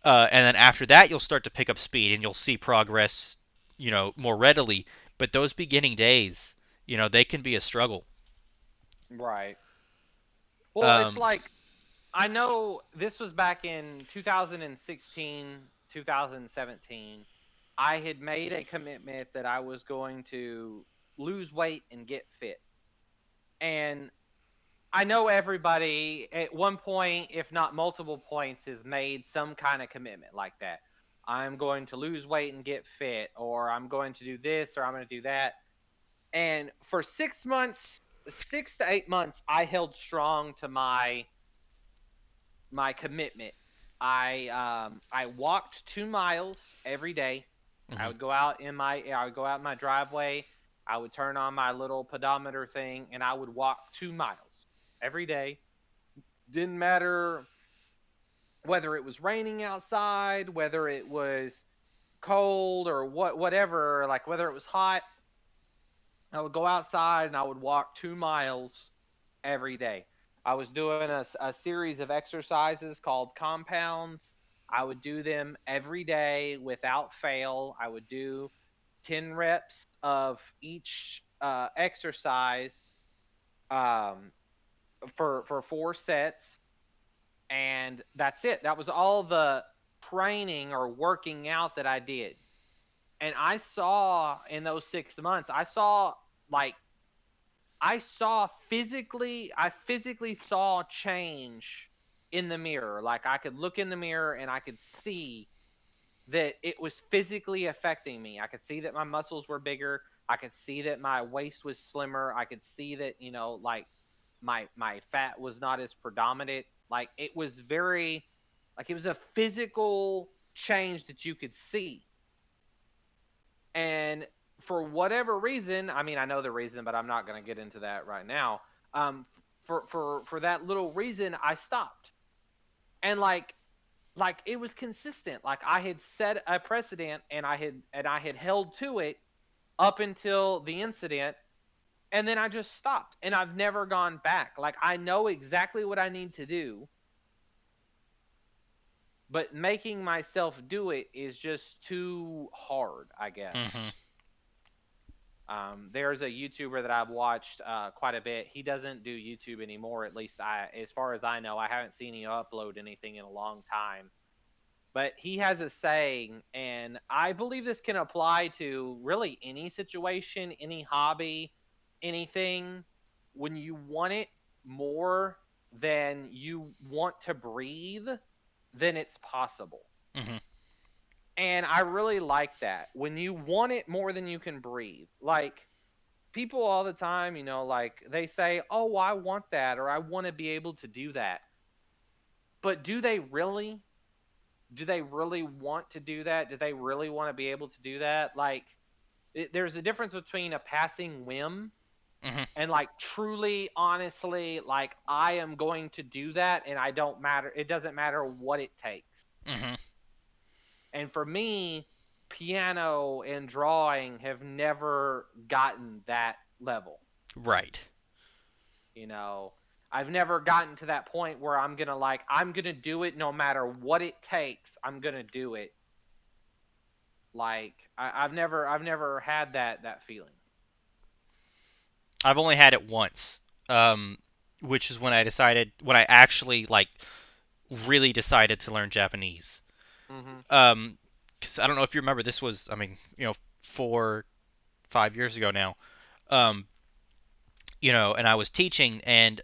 And then after that, you'll start to pick up speed and you'll see progress, more readily. But those beginning days, they can be a struggle. right. Well, it's Um, like I know this was back in 2016, 2017. I had made a commitment that I was going to lose weight and get fit. And I know everybody at one point, if not multiple points, has made some kind of commitment like that. I'm going to lose weight and get fit, or I'm going to do this, or I'm going to do that. And for 6 months, 6 to 8 months, I held strong to my commitment. I walked 2 miles every day. mhm. I would go out in my driveway. I would turn on my little pedometer thing, and I would walk 2 miles every day. Didn't matter whether it was raining outside, whether it was cold or whatever, like whether it was hot. I would go outside and I would walk 2 miles every day. I was doing a series of exercises called compounds. I would do them every day without fail. I would do 10 reps of each exercise um, for 4 sets, and that's it. That was all the training or working out that I did. And I saw in those 6 months, like I physically saw change in the mirror. Like I could look in the mirror and I could see that it was physically affecting me. I could see that my muscles were bigger. I could see that my waist was slimmer. I could see that, like my fat was not as predominant. Like it was very like it was a physical change that you could see. And for whatever reason, I mean, I know the reason, but I'm not going to get into that right now. For that little reason, I stopped. And like it was consistent. Like I had set a precedent, and I had held to it up until the incident, and then I just stopped, and I've never gone back. Like I know exactly what I need to do, but making myself do it is just too hard, I guess. Mhm. There's a YouTuber that I've watched quite a bit. He doesn't do YouTube anymore, at least as far as I know. I haven't seen him upload anything in a long time. But he has a saying, and I believe this can apply to really any situation, any hobby, anything. When you want it more than you want to breathe, then it's possible. Mhm. And I really like that. When you want it more than you can breathe. Like people all the time, like they say, "Oh, I want that," or "I want to be able to do that." But do they really? Do they really want to do that? Do they really want to be able to do that? Like there's a difference between a passing whim Mhm. and like truly honestly like I am going to do that and I don't matter it doesn't matter what it takes. Mhm. And for me, piano and drawing have never gotten that level. Right. You know, I've never gotten to that point where I'm gonna do it no matter what it takes. I'm gonna do it. Like I've never had that feeling. I've only had it once, um, which is when I actually like really decided to learn Japanese. Mm-hmm. Um, because I don't know if you remember, this was, I mean, 4, 5 years ago now. Um, and I was teaching, and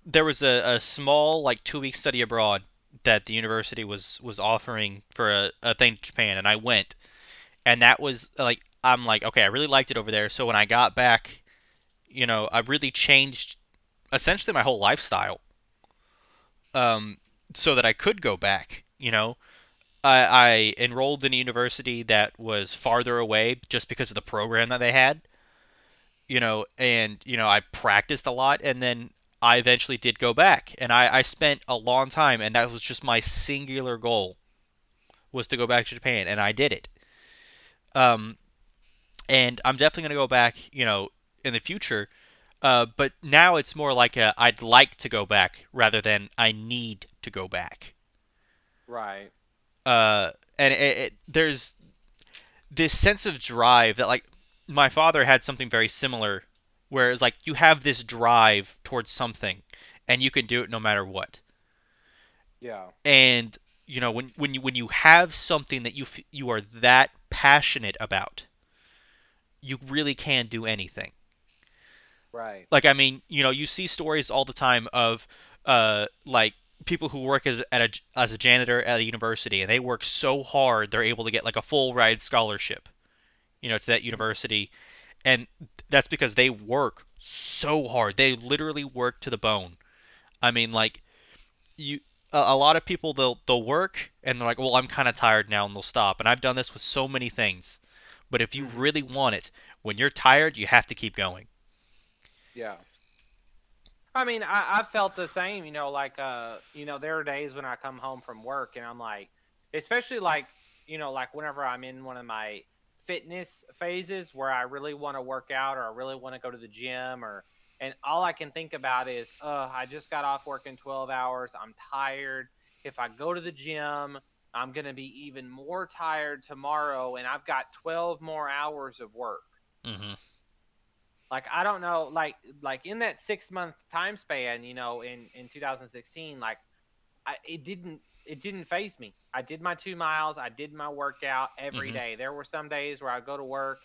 there was a small like 2 week study abroad that the university was offering for a thing in Japan, and I went, and that was like I'm like, okay, I really liked it over there. So when I got back, I really changed essentially my whole lifestyle, um, so that I could go back. I enrolled in a university that was farther away just because of the program that they had. And I practiced a lot, and then I eventually did go back, and I spent a long time, and that was just my singular goal, was to go back to Japan, and I did it. Um, and I'm definitely gonna go back, in the future. But now it's more like I'd like to go back rather than I need to go back. Right. And there's this sense of drive that, like, my father had something very similar, where it's like you have this drive towards something, and you can do it no matter what. Yeah. And when you have something that you are that passionate about, you really can do anything. Right. Like, I mean, you see stories all the time of like people who work as a janitor at a university, and they work so hard they're able to get like a full ride scholarship, to that Mm-hmm. university, and that's because they work so hard. They literally work to the bone. I mean, like, you a lot of people, they'll work and they're like, well, I'm kind of tired now, and they'll stop. And I've done this with so many things. But if you Mm-hmm. really want it, when you're tired, you have to keep going. Yeah. I mean, I felt the same, there are days when I come home from work and I'm like, especially like whenever I'm in one of my fitness phases where I really want to work out or I really want to go to the gym and all I can think about is, I just got off working 12 hours. I'm tired. If I go to the gym, I'm going to be even more tired tomorrow and I've got 12 more hours of work. Mhm. Like I don't know, like in that 6 month time span, in 2016, like it didn't phase me. I did my 2 miles, I did my workout every Mhm. day. There were some days where I'd go to work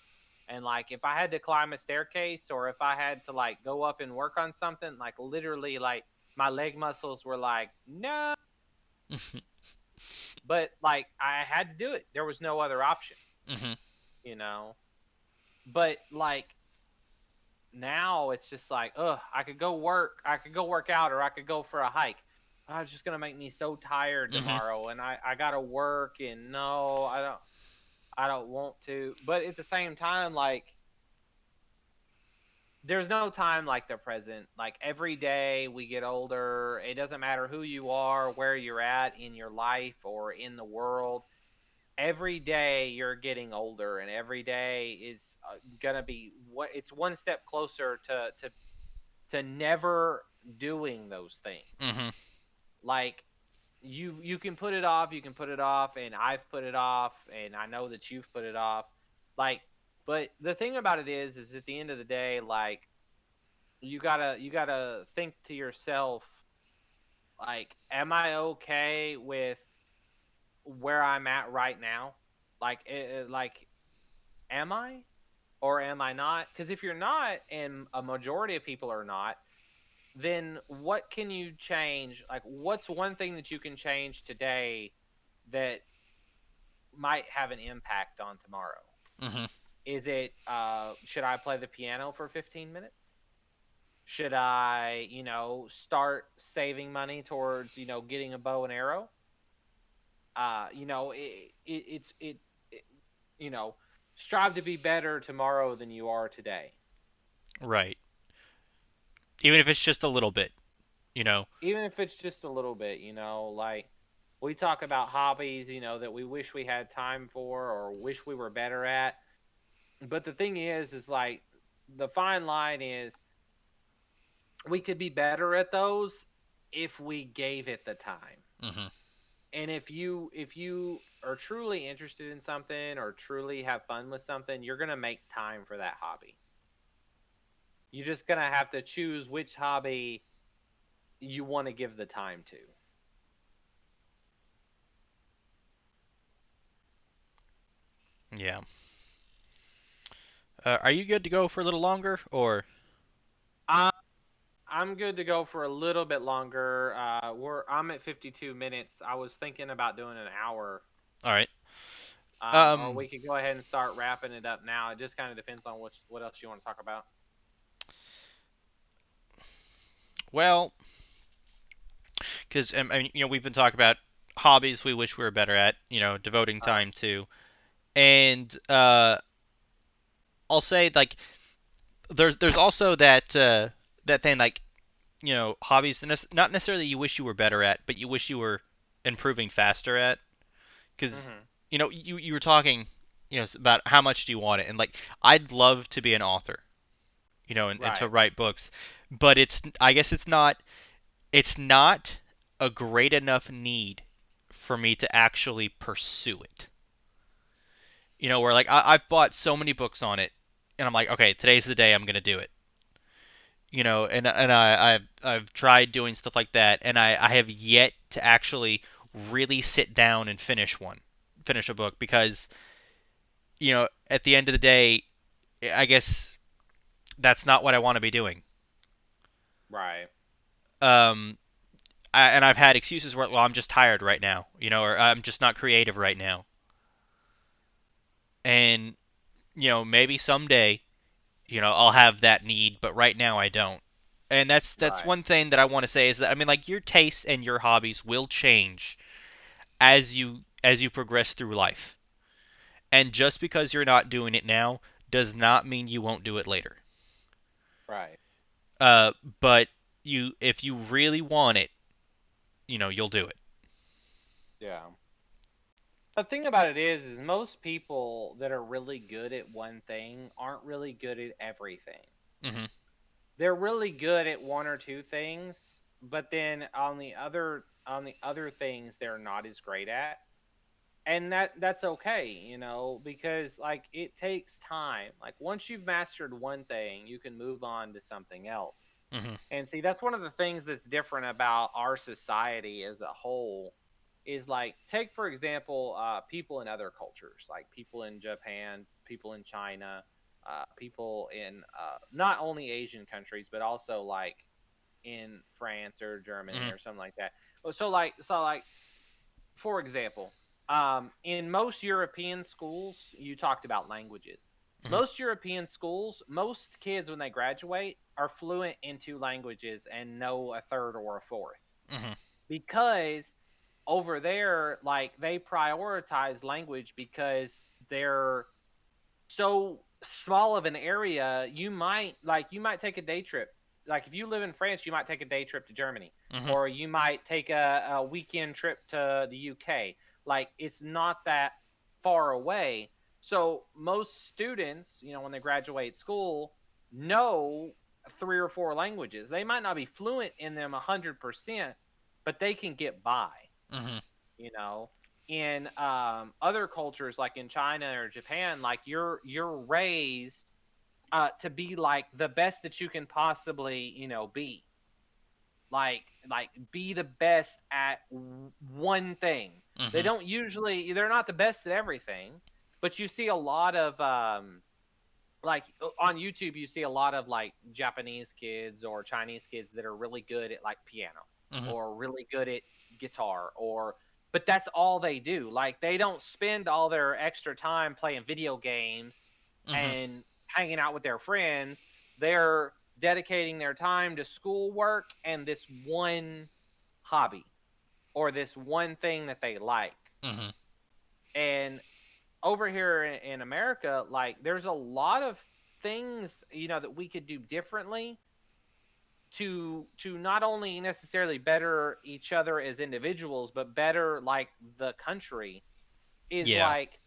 and like if I had to climb a staircase or if I had to like go up and work on something, like literally like my leg muscles were like, no, Mhm. but like I had to do it. There was no other option, Mhm. you know. But like now it's just like, ugh, I could go work out, or I could go for a hike. Oh, it's just gonna make me so tired Mhm. tomorrow, and I gotta work, and no, I don't. I don't want to. But at the same time, like, there's no time like the present. Like, every day we get older, it doesn't matter who you are, where you're at in your life or in the world. Every day you're getting older, and every day is gonna be what it's one step closer to never doing those things. Mm-hmm. Like, you can put it off, you can put it off, and I've put it off, and I know that you've put it off. Like, but the thing about it is at the end of the day, like, you gotta think to yourself, like, am I okay with where I'm at right now? Like, am I or am I not? Because if you're not, and a majority of people are not, then what can you change? Like, what's one thing that you can change today that might have an impact on tomorrow? Mm-hmm. Is it should I play the piano for 15 minutes? Should I, start saving money towards, getting a bow and arrow? It you know, strive to be better tomorrow than you are today. Right. Even if it's just a little bit, you know. Even if it's just a little bit, like, we talk about hobbies, that we wish we had time for or wish we were better at. But the thing is like, the fine line is we could be better at those if we gave it the time. Mm-hmm. And if you are truly interested in something or truly have fun with something, you're going to make time for that hobby. You're just going to have to choose which hobby you want to give the time to. Yeah. Are you good to go for a little longer, or? I I'm good to go for a little bit longer. I'm at 52 minutes. I was thinking about doing an hour. All right. Or Um. we could go ahead and start wrapping it up now. It just kind of depends on what else you want to talk about. Well, because I mean, we've been talking about hobbies we wish we were better at, devoting All right. time to, and I'll say like there's also that thing like hobbies that not necessarily you wish you were better at, but you wish you were improving faster at, because Mhm. you were talking about how much do you want it, and like I'd love to be an author, and to Right. write books, but I guess it's not a great enough need for me to actually pursue it. Where like I've bought so many books on it, and I'm like, okay, today's the day I'm gonna do it. And I've tried doing stuff like that, and I have yet to actually really sit down and finish a book, because at the end of the day, I guess that's not what I want to be doing. Right. Um, and I've had excuses where, well, I'm just tired right now, or I'm just not creative right now. And maybe someday, I'll have that need, but right now I don't. And that's Right. one thing that I want to say is that, I mean, like, your tastes and your hobbies will change as you progress through life. And just because you're not doing it now does not mean you won't do it later. Right. Uh, but if you really want it, you'll do it. Yeah. The thing about it is most people that are really good at one thing aren't really good at everything. Hmm. They're really good at one or two things, but then on the other things they're not as great at. And that's okay, because, like, it takes time. Like, once you've mastered one thing, you can move on to something else. Hmm. And see, that's one of the things that's different about our society as a whole. Is, like, take for example, people in other cultures, like people in Japan, people in China, people in not only Asian countries, but also, like, in France or Germany Hmm. or something like that. So like, for example, in most European schools, you talked about languages. Hmm. Most European schools, most kids when they graduate are fluent in two languages and know a third or a fourth, Hmm. because over there, like, they prioritize language because they're so small of an area. You might take a day trip. Like if you live in France, you might take a day trip to Germany, Mhm. or you might take a weekend trip to the UK. Like it's not that far away. So most students, when they graduate school, know 3 or 4 languages. They might not be fluent in them 100%, but they can get by. Mhm. You know, in other cultures like in China or Japan, like you're raised to be like the best that you can possibly be, like be the best at one thing. They Mhm. don't usually they're not the best at everything, but you see a lot of like on YouTube you see a lot of like Japanese kids or Chinese kids that are really good at like piano Mhm. or really good at guitar, or but that's all they do. Like they don't spend all their extra time playing video games Mhm. and hanging out with their friends. They're dedicating their time to schoolwork and this one hobby or this one thing that they like. Mhm. And over here in America, like there's a lot of things that we could do differently to not only necessarily better each other as individuals, but better like the country. Is Yeah. like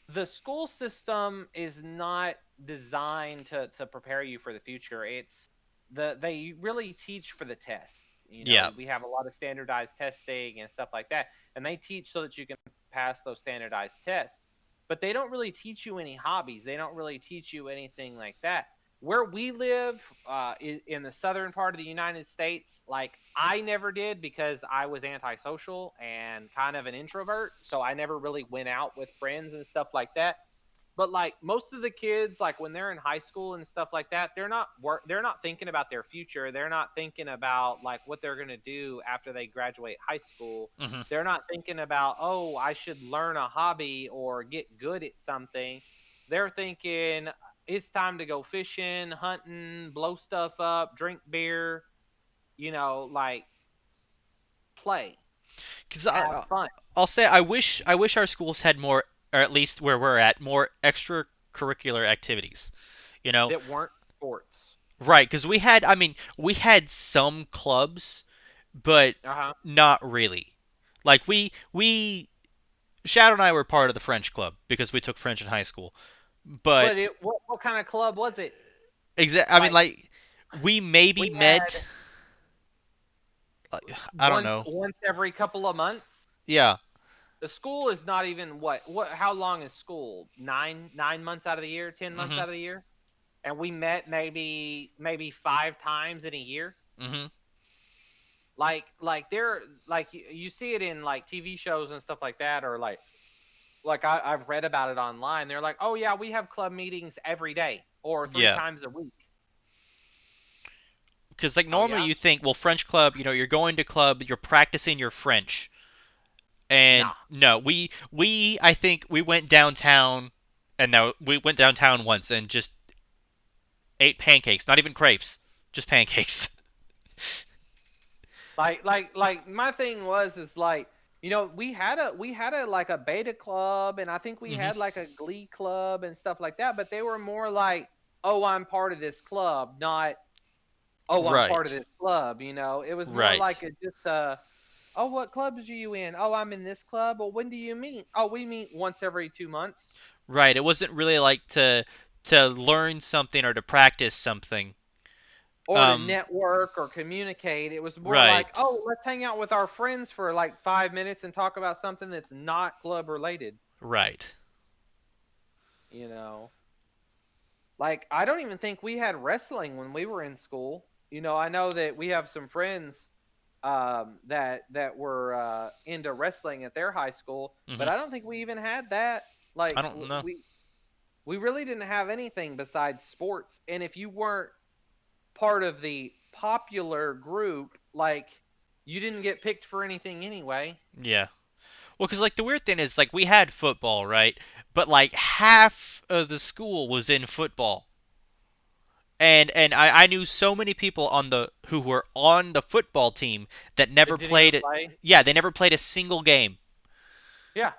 the school system is not designed to prepare you for the future. It's they really teach for the test. Yeah. We have a lot of standardized testing and stuff like that, and they teach so that you can pass those standardized tests. But they don't really teach you any hobbies. They don't really teach you anything like that. Where we live, in the southern part of the United States, like I never did because I was antisocial and kind of an introvert, so I never really went out with friends and stuff like that. But like most of the kids, like when they're in high school and stuff like that, they're not thinking about their future. They're not thinking about like what they're going to do after they graduate high school. Mhm. They're not thinking about, oh, I should learn a hobby or get good at something. They're thinking it's time to go fishing, hunting, blow stuff up, drink beer, like play, Cuz have fun. I'll say I wish our schools had more, or at least where we're at, more extracurricular activities. You know, That weren't sports. right? Because we had some clubs, but Uh-huh. not really. Like Shadow and I were part of the French club because we took French in high school. But But what kind of club was it? I mean, Like like we maybe we had met. Like, I don't once know. once every couple of months. Yeah. The school is not even what how long is school? 9 months out of the year, 10 months Mhm. out of the year? And we met maybe 5 times in a year. Mhm. Like they're like you see it in like TV shows and stuff like that, or like I've read about it online. They're like, oh yeah, we have club meetings every day or three Yeah. times a week. Because like Oh normally yeah, you think, well, French club, you're going to club, you're practicing your French, and nah. no, we I think we went downtown, and no, we went downtown once and just ate pancakes, not even crepes, just pancakes. Like my thing was is like we had a like a beta club, and I think we Mhm. had like a glee club and stuff like that, but they were more like, oh, I'm part of this club, not, oh, I'm part of Right. this club. It was more Right. like just oh, what clubs are you in? Oh, I'm in this club. Well, when do you meet? Oh, we meet once every 2 months. Right. It wasn't really like to learn something or to practice something. Or to Um. network or communicate. It was more Right. like, oh, let's hang out with our friends for like 5 minutes and talk about something that's not club related. Right. You know, like I don't even think we had wrestling when we were in school. I know that we have some friends that were into wrestling at their high school, but Mhm. I don't think we even had that. I Like don't know. we really didn't have anything besides sports. And if you weren't part of the popular group, like you didn't get picked for anything anyway. Yeah. Well, because like the weird thing is like we had football, right? But like half of the school was in football, and I knew so many people on the who were on the football team that never That didn't even played it. play. Yeah, they never played a single game. Yeah,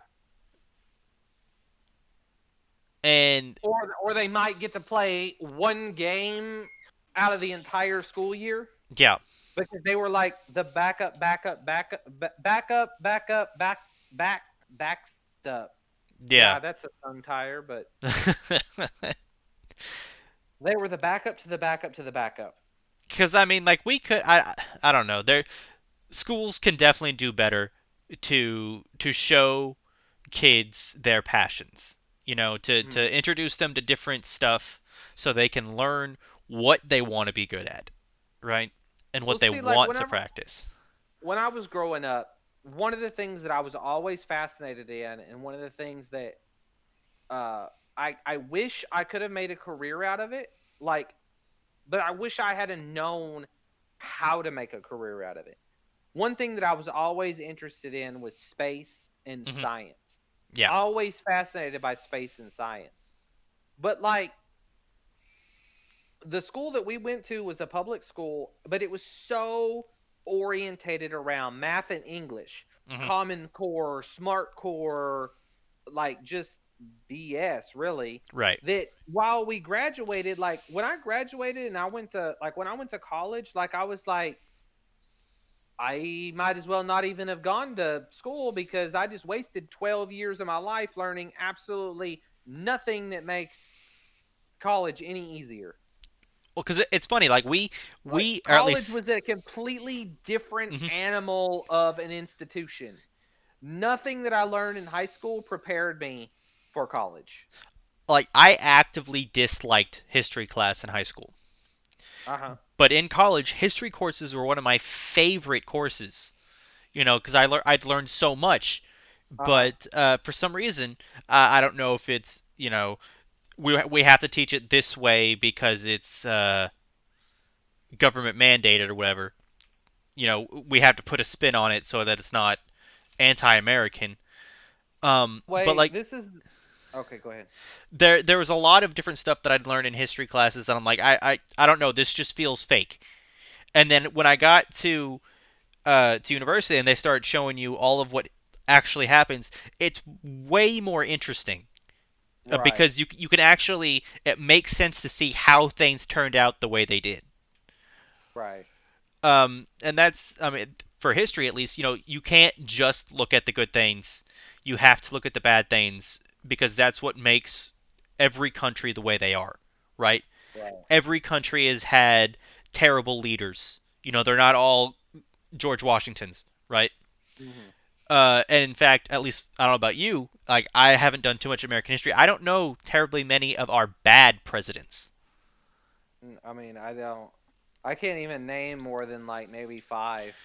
And Or they might get to play one game out of the entire school year yeah, because they were like the back up. yeah. Yeah, that's a tongue tire, but they were the backup to the backup to the backup. Because I mean, like we could, I don't know. There, schools can definitely do better to show kids their passions. You know, to Mhm. introduce them to different stuff so they can learn what they want to be good at, right? And Well, what they see, like want to practice. when I was growing up, one of the things that I was always fascinated in, and one of the things that uh, I wish I could have made a career out of it, like, but I wish I hadn't known how to make a career out of it. One thing that I was always interested in was space and Hmm. science. Yeah. Always fascinated by space and science. But like the school that we went to was a public school, but it was so orientated around math and English, Hmm. Common Core, Smart Core, like just BS really. Right. That while we graduated, like when I graduated and I went to like when I went to college, like I was like I might as well not even have gone to school because I just wasted 12 years of my life learning absolutely nothing that makes college any easier. Well, because it's funny, like Like we or at college least was a completely different mhm. animal of an institution. Nothing that I learned in high school prepared me for college. Like I actively disliked history class in high school. Uh-huh. But in college, history courses were one of my favorite courses. You know, because I'd learned so much. Uh-huh. But for some reason, I don't know if it's we have to teach it this way because it's government mandated or whatever. You know, we have to put a spin on it so that it's not anti-American. But Wait, like this is okay, go ahead. there was a lot of different stuff that I'd learned in history classes that I'm like I don't know, this just feels fake. And then when I got to university and they start showing you all of what actually happens, it's way more interesting Right. because you can actually it makes sense to see how things turned out the way they did. Right. And that's I mean for history at least, you know, you can't just look at the good things. You have to look at the bad things because that's what makes every country the way they are, right? Right. Every country has had terrible leaders. You know, they're not all George Washingtons, right? Hmm. And in fact, at least I don't know about you, like I haven't done too much American history. I don't know terribly many of our bad presidents. I mean, I can't even name more than like maybe five.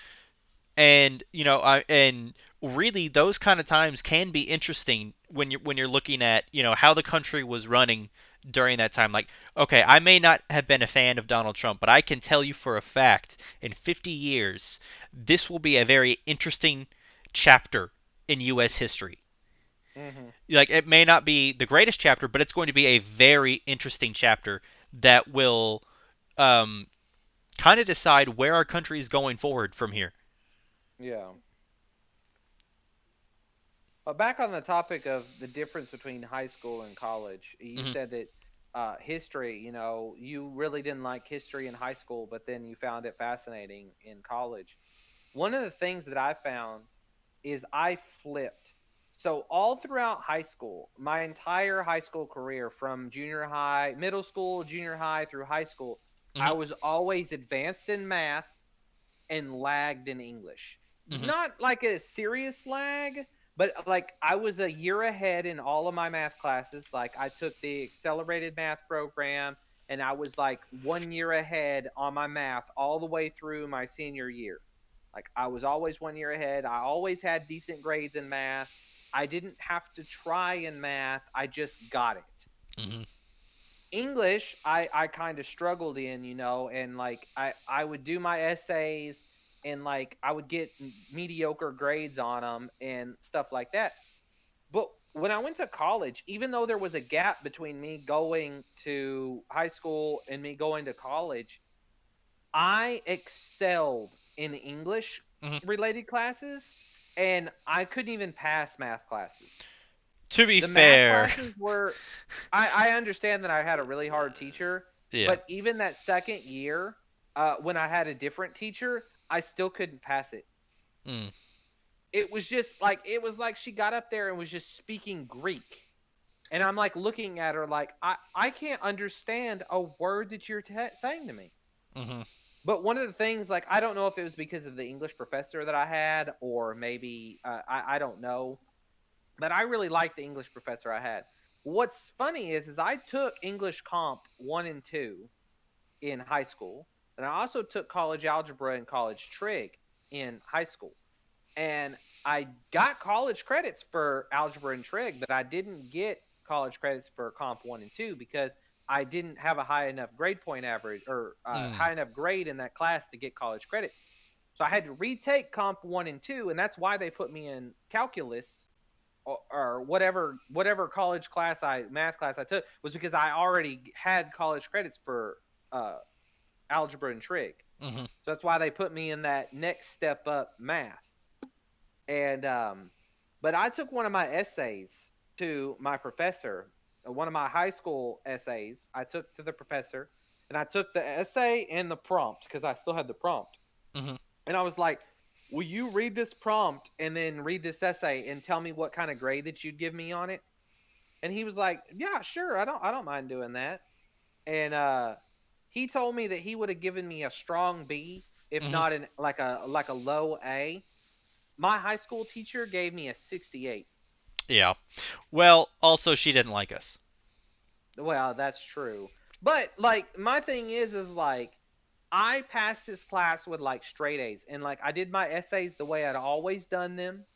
And you know, and really those kind of times can be interesting when you're looking at how the country was running during that time. Like, okay, I may not have been a fan of Donald Trump, but I can tell you for a fact, in 50 years, this will be a very interesting chapter in U.S. history. Hmm. Like it may not be the greatest chapter, but it's going to be a very interesting chapter that will um, kind of decide where our country is going forward from here. Yeah. Back on the topic of the difference between high school and college, you Hmm. said that history, you really didn't like history in high school, but then you found it fascinating in college. One of the things that I found is I flipped. So, all throughout high school, my entire high school career from junior high, middle school, junior high through high school, I Hmm. was always advanced in math and lagged in English. Hmm. Not like a serious lag, but like I was a year ahead in all of my math classes. Like I took the accelerated math program and I was like 1 year ahead on my math all the way through my senior year. Like I was always 1 year ahead. I always had decent grades in math. I didn't have to try in math. I just got it. Hmm. English, I kind of struggled in, and like I would do my essays and like I would get mediocre grades on them and stuff like that. But when I went to college, even though there was a gap between me going to high school and me going to college, I excelled in English Hmm. related classes and I couldn't even pass math classes. To be The math fair, classes were, I understand that I had a really hard teacher, yeah. but even that second year, when I had a different teacher, I still couldn't pass it. Mm, It was just like, it was like she got up there and was just speaking Greek. And I'm like looking at her like, I can't understand a word that you're saying to me. hmm But one of the things, like, I don't know if it was because of the English professor that I had, or maybe I don't know, but I really liked the English professor I had. What's funny is I took English Comp 1 and 2 in high school, and I also took college algebra and college trig in high school. And I got college credits for algebra and trig, but I didn't get college credits for Comp 1 and 2 because I didn't have a high enough grade point average, or mm, high enough grade in that class to get college credit. So I had to retake Comp 1 and 2, and that's why they put me in calculus, or whatever college class math class I took, was because I already had college credits for uh, algebra and trig. hmm So that's why they put me in that next step up math. And but I took one of my essays to my professor, one of my high school essays. I took to the professor, and I took the essay and the prompt because I still had the prompt. hmm And I was like, "Will you read this prompt and then read this essay and tell me what kind of grade that you'd give me on it?" And he was like, "Yeah, sure. I don't mind doing that." And he told me that he would have given me a strong B, if hmm not like a low A. My high school teacher gave me a 68. Yeah. Well, also she didn't like us. Well, that's true. But like my thing is like I passed this class with like straight A's, and like I did my essays the way I'd always done them.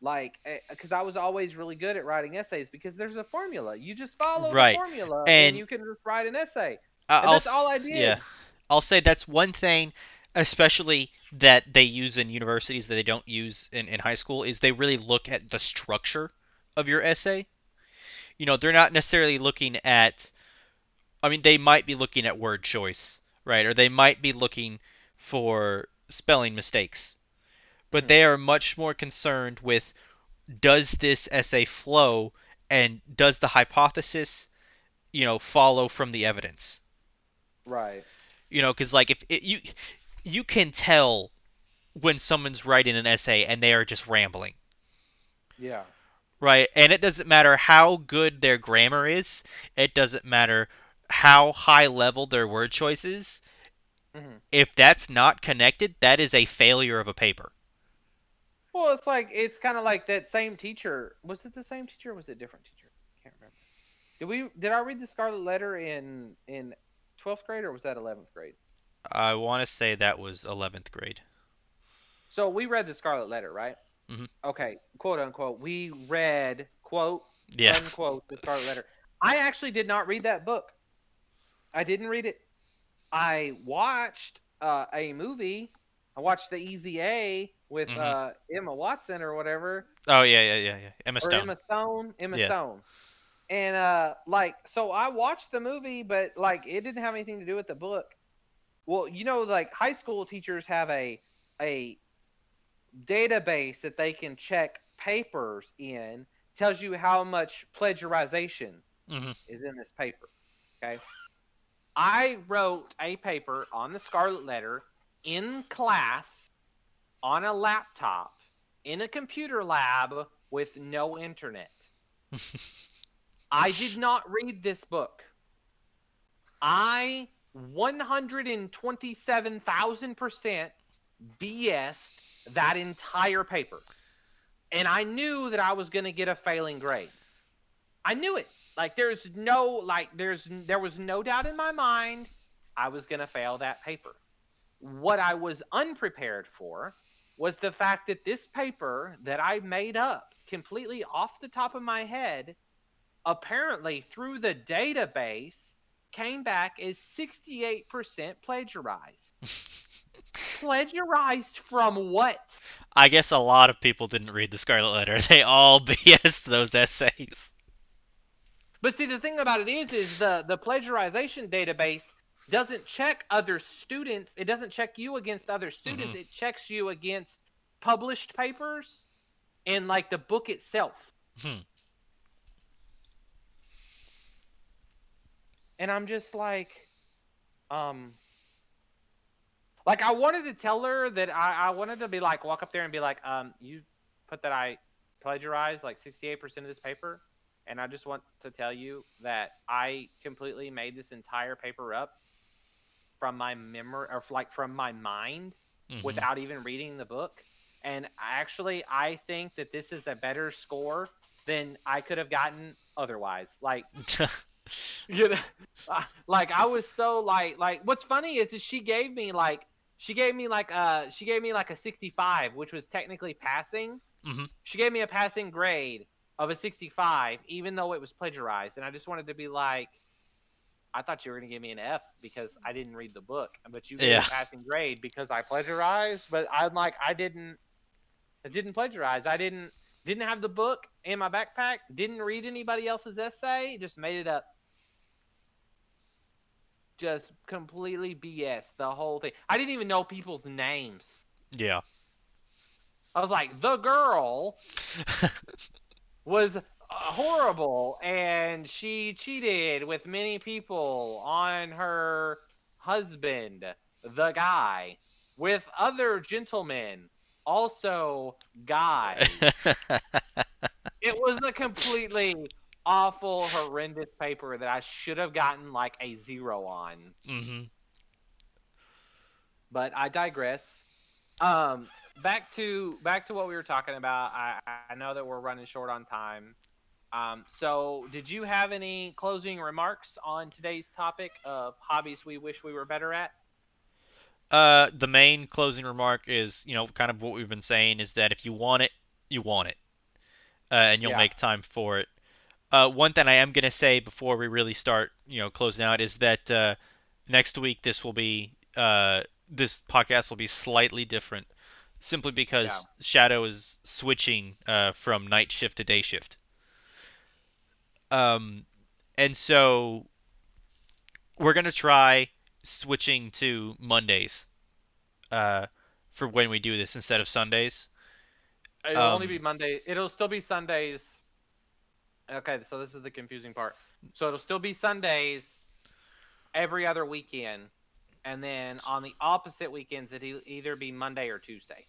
Like, because I was always really good at writing essays because there's a formula. You just follow the Right. formula and And you can just write an essay. And I'll that's all I yeah. did. I'll say that's one thing, especially that they use in universities that they don't use in high school, is they really look at the structure of your essay. They're not necessarily looking at, I mean, they might be looking at word choice, right? Or they might be looking for spelling mistakes. But Hmm. they are much more concerned with, does this essay flow, and does the hypothesis, follow from the evidence? Right. Because like if you can tell when someone's writing an essay and they are just rambling, Yeah. right? And it doesn't matter how good their grammar is, it doesn't matter how high level their word choice is. Hmm. If that's not connected, that is a failure of a paper. Well, it's kind of like that same teacher. Was it the same teacher or was it a different teacher? I can't remember. Did I read the Scarlet Letter in 12th grade or was that 11th grade? I want to say that was 11th grade. So we read the Scarlet Letter, right? Hmm Okay, quote unquote. We read quote Yeah. unquote the Scarlet Letter. I actually did not read that book. I didn't read it. I watched a movie. I watched the Easy A with hmm Emma Watson or whatever, Oh yeah. Emma or Stone. Emma Yeah. Stone. And like so I watched the movie, but like it didn't have anything to do with the book. Well, like high school teachers have a database that they can check papers in, tells you how much plagiarization hmm is in this paper. Okay. I wrote a paper on the Scarlet Letter in class on a laptop in a computer lab with no internet. I did not read this book. I 127,000% BS'd that entire paper. And I knew that I was going to get a failing grade. I knew it. Like there was no doubt in my mind I was going to fail that paper. What I was unprepared for was the fact that this paper that I made up completely off the top of my head, apparently through the database, came back as 68% plagiarized. Plagiarized from what? I guess a lot of people didn't read the Scarlet Letter. They all BS'd those essays. But see, the thing about it is the plagiarization database doesn't check other students. It doesn't check you against other hmm students. It checks you against published papers and like the book itself. Hmm. And I'm just um, like I wanted to tell her that I wanted to be like walk up there and be like, you put that I plagiarized like 68% of this paper, and I just want to tell you that I completely made this entire paper up from my memory or like from my mind Hmm. without even reading the book. And actually, I think that this is a better score than I could have gotten otherwise. Like, you know, like I was so like what's funny is that she gave me like a 65, which was technically passing. Hmm. She gave me a passing grade of a 65, even though it was plagiarized. And I just wanted to be like, I thought you were going to give me an F because I didn't read the book, but you gave me Yeah. a passing grade because I plagiarized. But I'm like, I didn't plagiarize. I didn't have the book in my backpack. Didn't read anybody else's essay. Just made it up. Just completely BS the whole thing. I didn't even know people's names. Yeah. I was like, the girl was horrible and she cheated with many people on her husband, the guy, with other gentlemen, also guys. It was a completely awful, horrendous paper that I should have gotten like a 0 on. Hmm. But I digress. Back to what we were talking about. I know that we're running short on time. So did you have any closing remarks on today's topic of hobbies we wish we were better at? The main closing remark is, kind of what we've been saying is that if you want it, you want it, and you'll Yeah, make time for it. One thing I am gonna say before we really start, closing out is that next week this podcast will be slightly different, simply yeah. because Shadow is switching from night shift to day shift. Um, and so we're gonna try switching to Mondays uh, for when we do this instead of Sundays. It'll only be Um, Monday. It'll still be Sundays. Okay, so this is the confusing part. So it'll still be Sundays every other weekend, and then on the opposite weekends it'll either be Monday or Tuesday.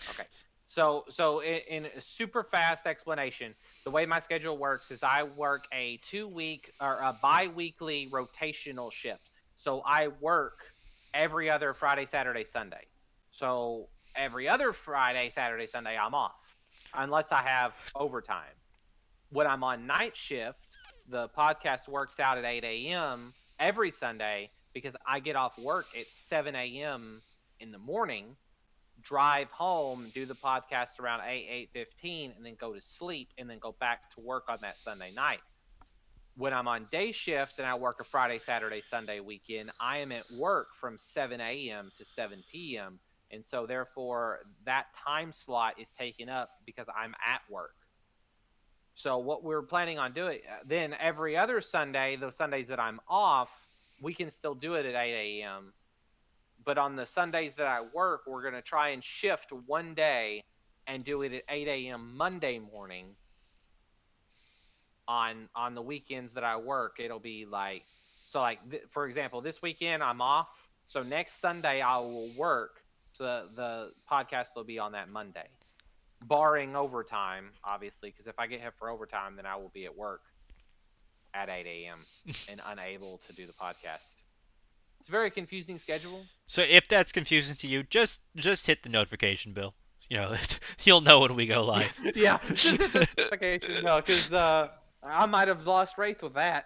Okay. So in a super fast explanation, the way my schedule works is I work a 2 week or a bi-weekly rotational shift. So I work every other Friday, Saturday, Sunday. So every other Friday, Saturday, Sunday I'm off unless I have overtime. When I'm on night shift, the podcast works out at 8 a.m. every Sunday because I get off work at 7 a.m. in the morning, drive home, do the podcast around 8:15, and then go to sleep, and then go back to work on that Sunday night. When I'm on day shift and I work a Friday, Saturday, Sunday weekend, I am at work from 7 a.m. to 7 p.m. And so therefore that time slot is taken up because I'm at work. So what we're planning on doing then every other Sunday, those Sundays that I'm off, we can still do it at 8 a.m. But on the Sundays that I work, we're going to try and shift one day and do it at 8 a.m. Monday morning. On the weekends that I work, it'll be like so like for example, this weekend I'm off, so next Sunday I will work. So the podcast will be on that Monday, barring overtime, obviously, because if I get hit for overtime, then I will be at work at 8 a.m. and unable to do the podcast. It's a very confusing schedule. so if that's confusing to you, just hit the notification bell. You'll know when we go Yeah, live. yeah. Just hit the notification bell because I might have lost Wraith with that.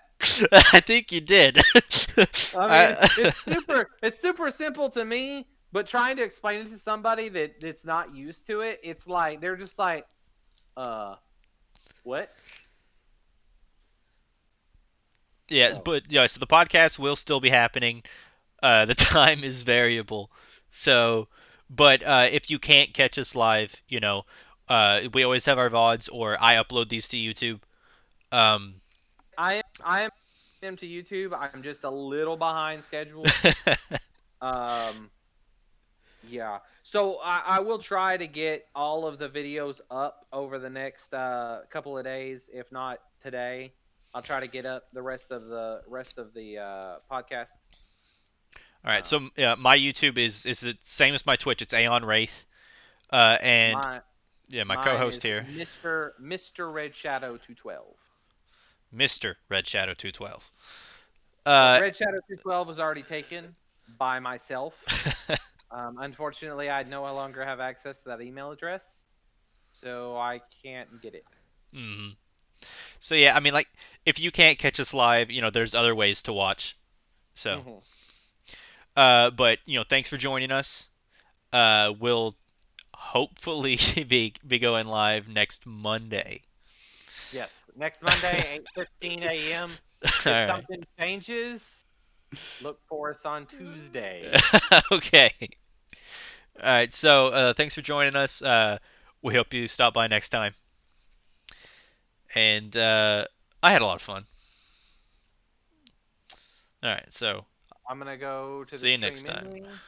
I think you did. I mean, I, it's super simple to me, but trying to explain it to somebody that's not used to it, it's like they're just like, uh, what? yeah, So but yeah, so the podcast will still be happening. The time is variable. So, but if you can't catch us live, we always have our VODs, or I upload these to YouTube. Um, I am to YouTube. I'm just a little behind schedule. Um, yeah. So I will try to get all of the videos up over the next couple of days, if not today. I'll try to get up the rest of the podcast. All right, Um, so my YouTube is the same as my Twitch. It's Aeon Wraith, and my yeah, my Mine co-host is here, Mr. Red Shadow 212. Mr. Red Shadow 212. But Uh, Red Shadow 212 was already taken by myself. Unfortunately, I no longer have access to that email address, so I can't get it. mhm. So yeah, I mean, like, if you can't catch us live, there's other ways to watch. So, Hmm. but thanks for joining us. We'll hopefully be going live next Monday. Yes, next Monday, 8:15 a.m. All If right. something changes, look for us on Tuesday. Okay. All right. So thanks for joining us. We hope you stop by next time. And I had a lot of fun. All right. So I'm gonna go to the see you next stream time. ending.